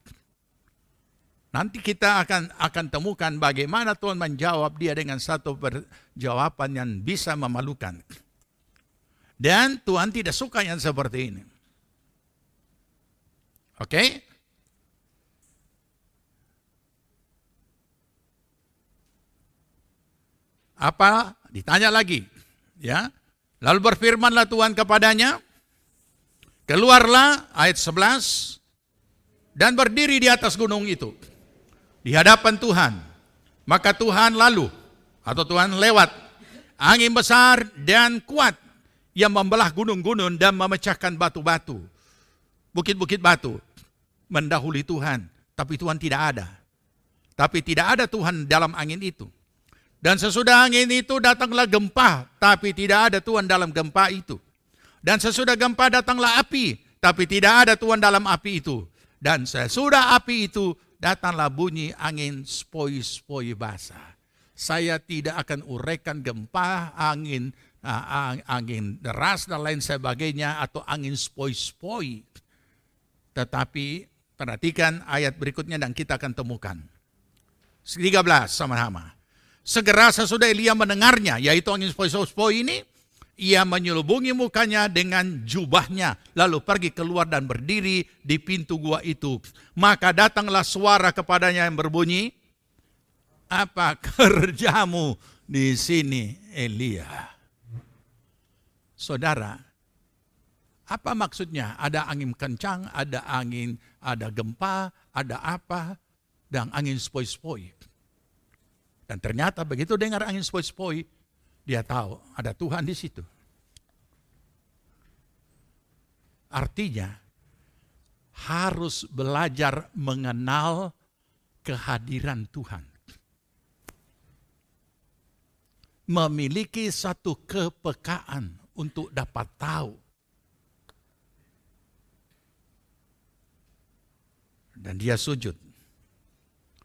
Nanti kita akan temukan bagaimana Tuhan menjawab dia dengan satu jawaban yang bisa memalukan. Dan Tuhan tidak suka yang seperti ini. Oke? Apa? Ditanya lagi. Ya. Lalu berfirmanlah Tuhan kepadanya. Keluarlah, ayat 11. Dan berdiri di atas gunung itu. Di hadapan Tuhan. Maka Tuhan lalu, atau Tuhan lewat, angin besar dan kuat yang membelah gunung-gunung dan memecahkan batu-batu. Bukit-bukit batu. Mendahului Tuhan. Tapi Tuhan tidak ada. Tapi tidak ada Tuhan dalam angin itu. Dan sesudah angin itu datanglah gempa. Tapi tidak ada Tuhan dalam gempa itu. Dan sesudah gempa datanglah api. Tapi tidak ada Tuhan dalam api itu. Dan sesudah api itu datanglah bunyi angin sepoi-sepoi basah. Saya tidak akan uraikan gempa, angin deras dan lain sebagainya, atau angin sepoi-sepoi. Tetapi perhatikan ayat berikutnya dan kita akan temukan. 13 sama-sama. Segera sesudah Elia mendengarnya, yaitu angin sepoi-sepoi ini, ia menyelubungi mukanya dengan jubahnya, lalu pergi keluar dan berdiri di pintu gua itu. Maka datanglah suara kepadanya yang berbunyi, apa kerjamu di sini, Elia? Saudara, apa maksudnya? Ada angin kencang, ada angin, ada gempa, ada apa, dan angin sepoi-sepoi. Dan ternyata begitu dengar angin sepoi-sepoi, dia tahu ada Tuhan di situ. Artinya harus belajar mengenal kehadiran Tuhan. Memiliki satu kepekaan untuk dapat tahu. Dan dia sujud.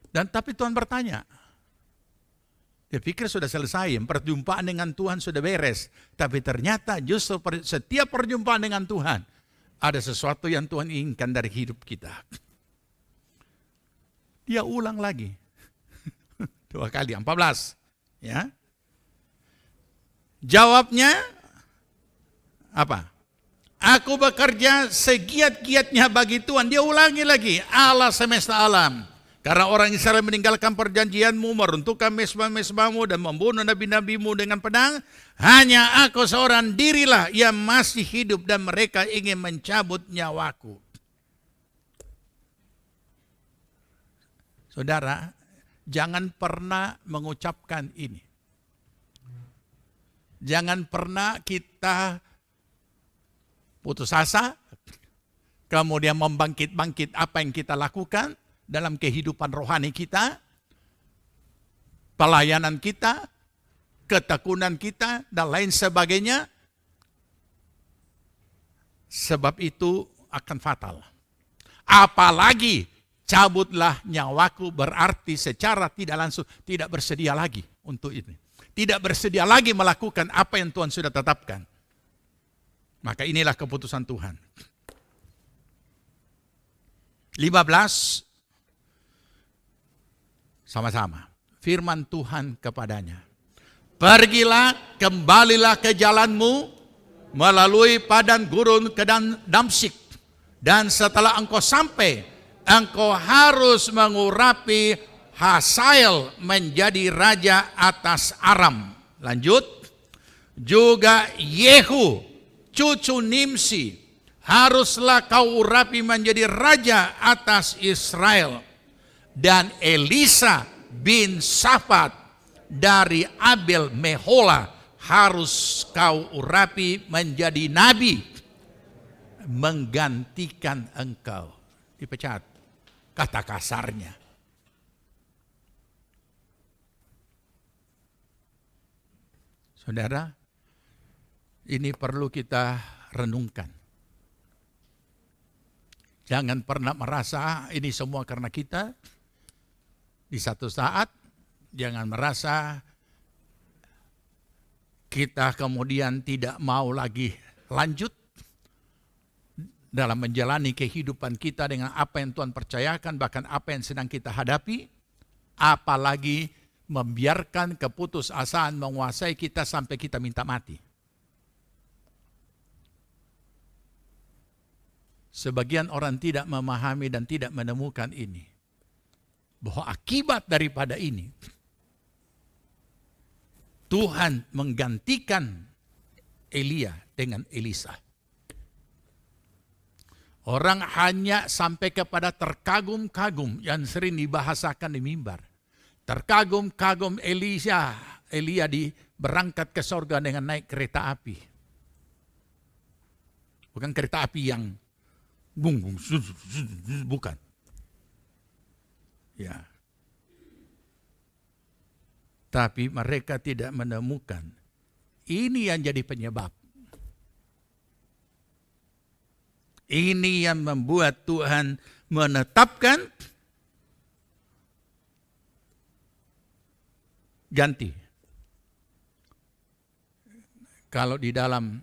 Dan tapi Tuhan bertanya, dia pikir sudah selesai, perjumpaan dengan Tuhan sudah beres. Tapi ternyata justru setiap perjumpaan dengan Tuhan, ada sesuatu yang Tuhan inginkan dari hidup kita. Dia ulang lagi. 2 kali, 14. Ya. Jawabnya apa? Aku bekerja segiat-giatnya bagi Tuhan. Dia ulangi lagi, Allah semesta alam. Karena orang Israel meninggalkan perjanjianmu, meruntuhkan mesbah-mesbahmu dan membunuh nabi-nabimu dengan pedang, hanya aku seorang dirilah yang masih hidup dan mereka ingin mencabut nyawaku. Saudara, jangan pernah mengucapkan ini. Jangan pernah kita putus asa, kemudian membangkit-bangkit apa yang kita lakukan dalam kehidupan rohani kita, pelayanan kita, ketekunan kita, dan lain sebagainya. Sebab itu akan fatal. Apalagi cabutlah nyawaku berarti secara tidak langsung tidak bersedia lagi untuk ini. Tidak bersedia lagi melakukan apa yang Tuhan sudah tetapkan. Maka inilah keputusan Tuhan. 15 sama-sama. Firman Tuhan kepadanya. Pergilah, kembalilah ke jalanmu melalui padang gurun ke Damsyik. Dan setelah engkau sampai, engkau harus mengurapi Hazael menjadi raja atas Aram. Lanjut. Juga Yehu, cucu Nimsi, haruslah kau urapi menjadi raja atas Israel. Dan Elisa bin Safat dari Abel Mehola harus kau urapi menjadi nabi, menggantikan engkau. Dipecat, kata kasarnya. Saudara, ini perlu kita renungkan. Jangan pernah merasa ini semua karena kita. Di satu saat, jangan merasa kita kemudian tidak mau lagi lanjut dalam menjalani kehidupan kita dengan apa yang Tuhan percayakan, bahkan apa yang sedang kita hadapi, apalagi membiarkan keputusasaan menguasai kita sampai kita minta mati. Sebagian orang tidak memahami dan tidak menemukan ini. Bahwa akibat daripada ini, Tuhan menggantikan Elia dengan Elisa. Orang hanya sampai kepada terkagum-kagum yang sering dibahasakan di mimbar. Terkagum-kagum Elia berangkat ke sorga dengan naik kereta api. Bukan kereta api yang bukan. Ya. Tapi mereka tidak menemukan. Ini yang jadi penyebab. Ini yang membuat Tuhan menetapkan ganti. Kalau di dalam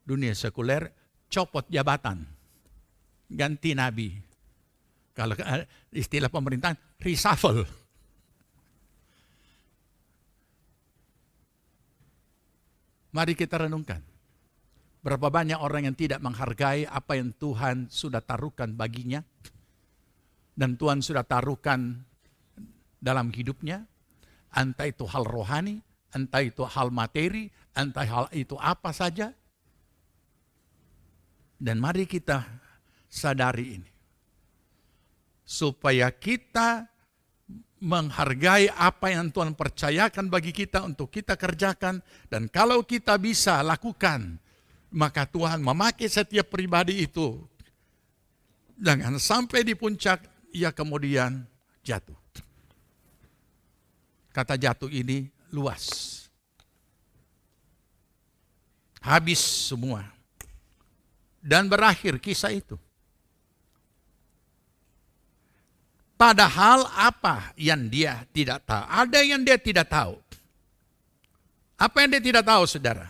dunia sekuler, copot jabatan, ganti nabi. Kalau istilah pemerintahan, reshuffle. Mari kita renungkan. Berapa banyak orang yang tidak menghargai apa yang Tuhan sudah taruhkan baginya. Dan Tuhan sudah taruhkan dalam hidupnya. Entah itu hal rohani, entah itu hal materi, entah hal itu apa saja. Dan mari kita sadari ini. Supaya kita menghargai apa yang Tuhan percayakan bagi kita untuk kita kerjakan. Dan kalau kita bisa lakukan, maka Tuhan memakai setiap pribadi itu. Jangan sampai di puncak, ia kemudian jatuh. Kata jatuh ini luas. Habis semua. Dan berakhir kisah itu. Padahal apa yang dia tidak tahu? Ada yang dia tidak tahu. Apa yang dia tidak tahu, saudara?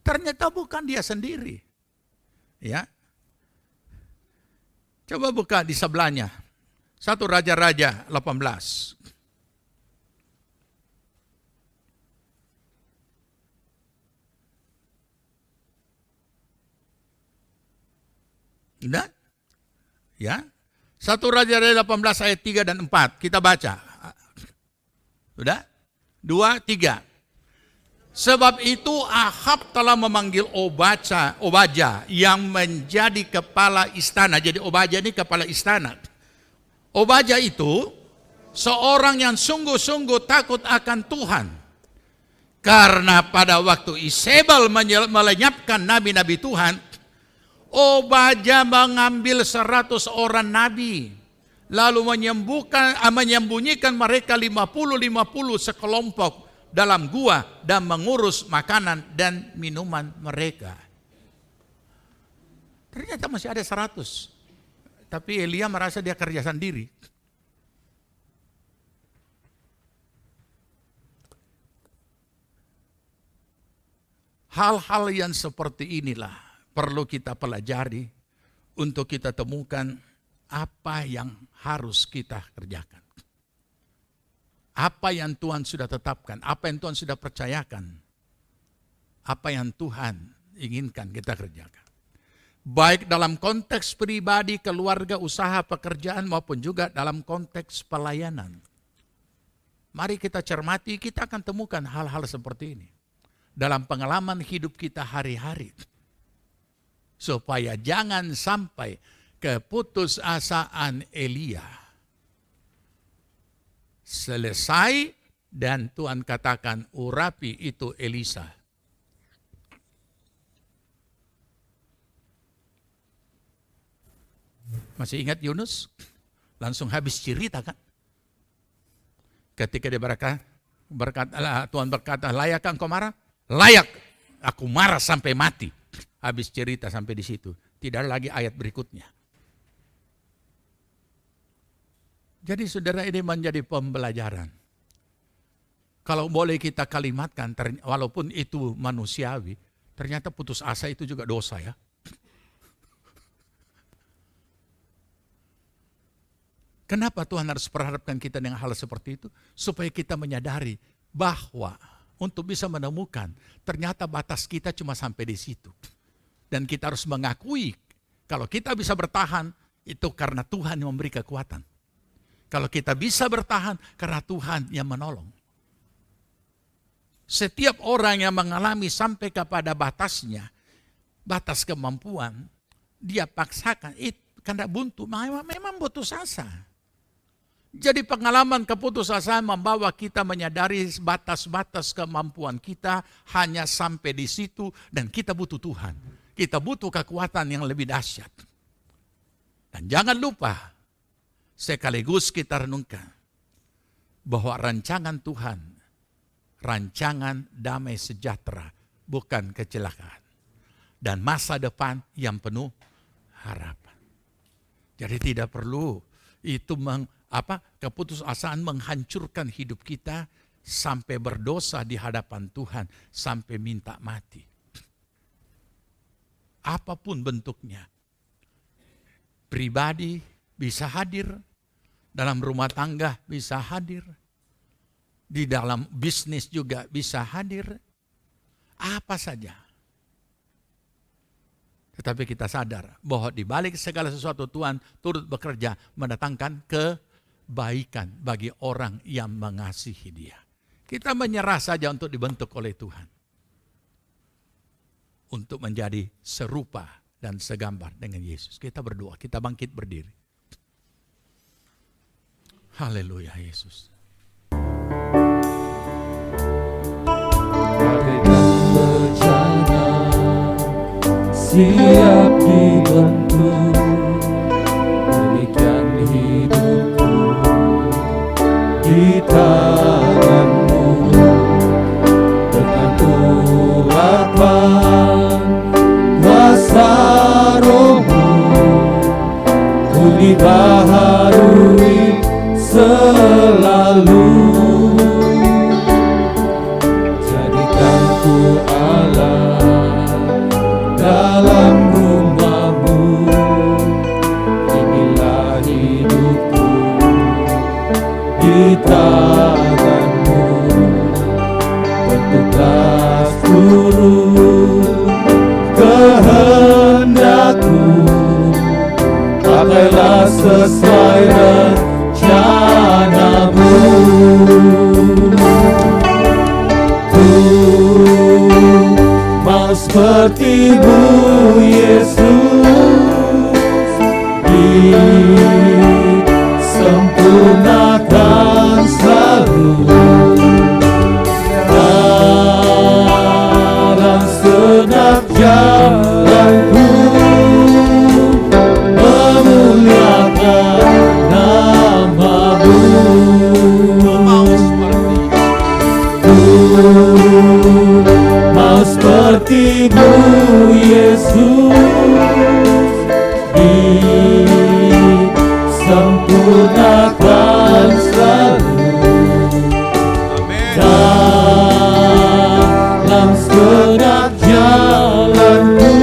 Ternyata bukan dia sendiri. Ya. Coba buka di sebelahnya. 1 Raja-Raja 18. Sudah? Ya. 1 Raja 18 ayat 3 dan 4. Kita baca. Sudah? 2, 3. Sebab itu Ahab telah memanggil Obadya yang menjadi kepala istana. Jadi Obadya ini kepala istana. Obadya itu seorang yang sungguh-sungguh takut akan Tuhan. Karena pada waktu Isebel melenyapkan nabi-nabi Tuhan, Obadya mengambil 100 orang nabi. Lalu menyembunyikan mereka 50-50 sekelompok dalam gua dan mengurus makanan dan minuman mereka. Ternyata masih ada 100. Tapi Elia merasa dia kerja sendiri. Hal-hal yang seperti inilah perlu kita pelajari untuk kita temukan apa yang harus kita kerjakan. Apa yang Tuhan sudah tetapkan, apa yang Tuhan sudah percayakan, apa yang Tuhan inginkan kita kerjakan. Baik dalam konteks pribadi, keluarga, usaha, pekerjaan maupun juga dalam konteks pelayanan. Mari kita cermati, kita akan temukan hal-hal seperti ini dalam pengalaman hidup kita hari-hari. Supaya jangan sampai keputusasaan Elia selesai dan Tuhan katakan urapi itu Elisa. Masih ingat Yunus? Langsung habis cerita kan? Ketika dia Tuhan berkata, layak engkau marah? Layak, aku marah sampai mati. Habis cerita sampai di situ. Tidak ada lagi ayat berikutnya. Jadi saudara, ini menjadi pembelajaran. Kalau boleh kita kalimatkan, walaupun itu manusiawi, ternyata putus asa itu juga dosa ya. Kenapa Tuhan harus perhadapkan kita dengan hal seperti itu? Supaya kita menyadari bahwa untuk bisa menemukan, ternyata batas kita cuma sampai di situ. Dan kita harus mengakui, kalau kita bisa bertahan, itu karena Tuhan yang memberi kekuatan. Kalau kita bisa bertahan, karena Tuhan yang menolong. Setiap orang yang mengalami sampai kepada batasnya, batas kemampuan, dia paksakan, karena buntu, memang putus asa. Jadi pengalaman keputusasaan membawa kita menyadari batas-batas kemampuan kita hanya sampai di situ dan kita butuh Tuhan. Kita butuh kekuatan yang lebih dahsyat. Dan jangan lupa, sekaligus kita renungkan bahwa rancangan Tuhan, rancangan damai sejahtera, bukan kecelakaan. Dan masa depan yang penuh harapan. Jadi tidak perlu itu keputusasaan menghancurkan hidup kita sampai berdosa di hadapan Tuhan, sampai minta mati. Apapun bentuknya. Pribadi bisa hadir, dalam rumah tangga bisa hadir, di dalam bisnis juga bisa hadir, apa saja. Tetapi kita sadar bahwa di balik segala sesuatu Tuhan turut bekerja mendatangkan kebaikan bagi orang yang mengasihi Dia. Kita menyerah saja untuk dibentuk oleh Tuhan. Untuk menjadi serupa dan segambar dengan Yesus. Kita berdoa, kita bangkit berdiri. Haleluya Yesus. Bagaikan bencana siap dibentuk, demikian hidupku di tanganmu. Dengan urapan kuasa Roh-Mu, ku dibaharui selalu. Jadikan ku Allah dalam rumah-Mu, inilah hidupku di tangan-Mu. Bentuklah seluruh kehendak-Mu pakailah sesuai rencanamu. Mau seperti-Mu Yesus, disempurnakan selalu dalam segenap jalanku, memuliakan nama-Mu. Mau seperti-Mu Yesus, disempurnakan selalu dalam segenap jalanku,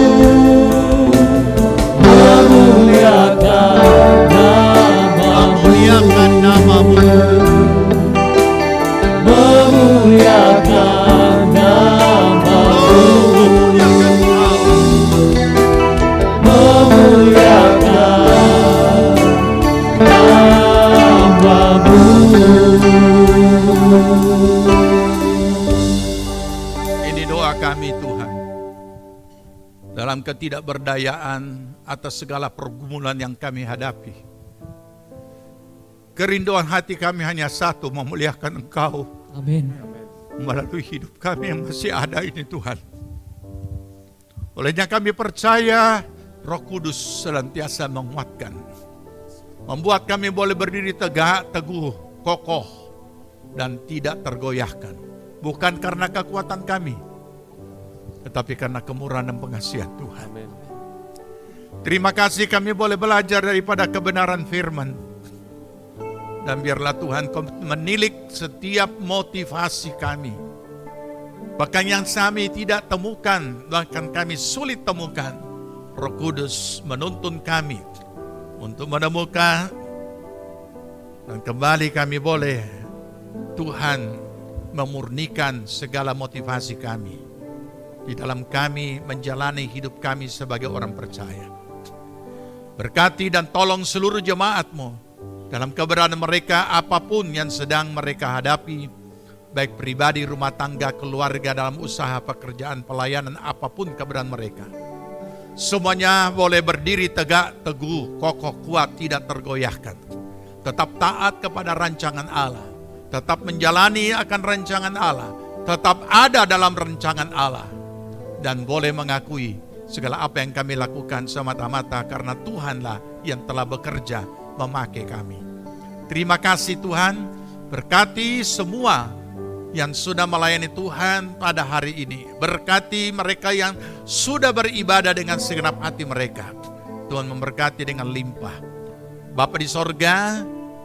memuliakan nama-Mu, memuliakan nama-Mu, memuliakan nama-Mu. Ini doa kami Tuhan. Dalam ketidakberdayaan atas segala pergumulan yang kami hadapi, kerinduan hati kami hanya satu, memuliakan Engkau Amin. melalui hidup kami yang masih ada ini Tuhan. Olehnya kami percaya Roh Kudus senantiasa menguatkan, membuat kami boleh berdiri tegak, teguh, kokoh, dan tidak tergoyahkan. Bukan karena kekuatan kami, tetapi karena kemurahan dan pengasihan Tuhan. Terima kasih kami boleh belajar daripada kebenaran firman. Dan biarlah Tuhan menilik setiap motivasi kami. Bahkan yang kami tidak temukan, bahkan kami sulit temukan, Roh Kudus menuntun kami untuk menemukan, dan kembali kami boleh Tuhan memurnikan segala motivasi kami di dalam kami menjalani hidup kami sebagai orang percaya. Berkati dan tolong seluruh jemaat-Mu dalam keberadaan mereka apapun yang sedang mereka hadapi, baik pribadi, rumah tangga, keluarga, dalam usaha, pekerjaan, pelayanan, apapun keberadaan mereka. Semuanya boleh berdiri tegak, teguh, kokoh, kuat, tidak tergoyahkan. Tetap taat kepada rancangan Allah, tetap menjalani akan rancangan Allah, tetap ada dalam rancangan Allah, dan boleh mengakui segala apa yang kami lakukan semata-mata karena Tuhanlah yang telah bekerja memakai kami. Terima kasih Tuhan, berkati semua yang sudah melayani Tuhan pada hari ini. Berkati mereka yang sudah beribadah dengan segenap hati mereka. Tuhan memberkati dengan limpah. Bapa di sorga,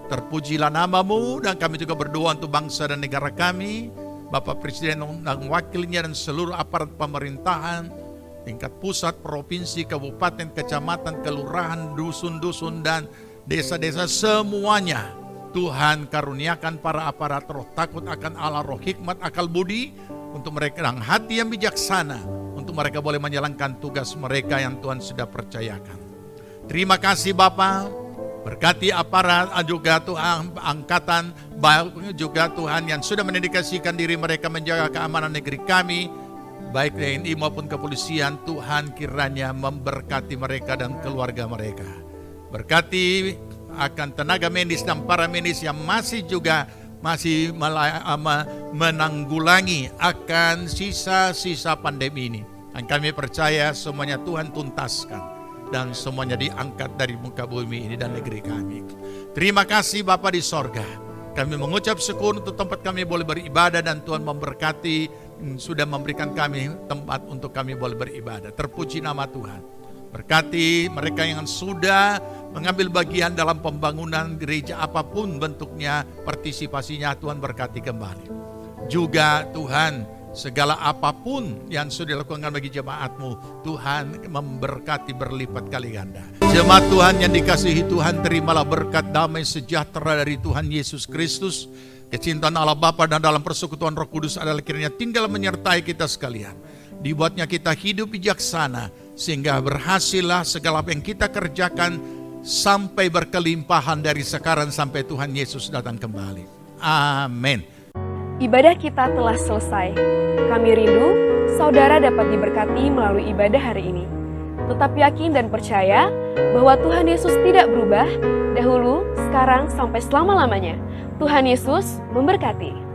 terpujilah nama-Mu, dan kami juga berdoa untuk bangsa dan negara kami, Bapak Presiden dan wakilnya dan seluruh aparat pemerintahan, tingkat pusat, provinsi, kabupaten, kecamatan, kelurahan, dusun-dusun, dan desa-desa semuanya. Tuhan karuniakan para aparat roh takut akan Allah, roh hikmat, akal budi, untuk mereka yang hati yang bijaksana, untuk mereka boleh menjalankan tugas mereka yang Tuhan sudah percayakan. Terima kasih Bapa, berkati aparat juga Tuhan, angkatan, juga Tuhan yang sudah mendedikasikan diri mereka menjaga keamanan negeri kami, baik TNI maupun kepolisian. Tuhan kiranya memberkati mereka dan keluarga mereka. Berkati akan tenaga medis dan para medis yang masih menanggulangi akan sisa-sisa pandemi ini. Dan kami percaya semuanya Tuhan tuntaskan dan semuanya diangkat dari muka bumi ini dan negeri kami. Terima kasih Bapa di sorga. Kami mengucap syukur untuk tempat kami boleh beribadah, dan Tuhan memberkati, sudah memberikan kami tempat untuk kami boleh beribadah. Terpuji nama Tuhan. Berkati mereka yang sudah mengambil bagian dalam pembangunan gereja apapun bentuknya, partisipasinya, Tuhan berkati kembali. Juga Tuhan, segala apapun yang sudah dilakukan bagi jemaat-Mu, Tuhan memberkati berlipat kali ganda. Jemaat Tuhan yang dikasihi Tuhan, terimalah berkat damai sejahtera dari Tuhan Yesus Kristus, kecintaan Allah Bapa dan dalam persekutuan Roh Kudus adalah kiranya tinggal menyertai kita sekalian. Dibuatnya kita hidup bijaksana, sehingga berhasillah segala apa yang kita kerjakan sampai berkelimpahan dari sekarang sampai Tuhan Yesus datang kembali. Amin. Ibadah kita telah selesai. Kami rindu saudara dapat diberkati melalui ibadah hari ini. Tetap yakin dan percaya bahwa Tuhan Yesus tidak berubah, dahulu, sekarang, sampai selama-lamanya. Tuhan Yesus memberkati.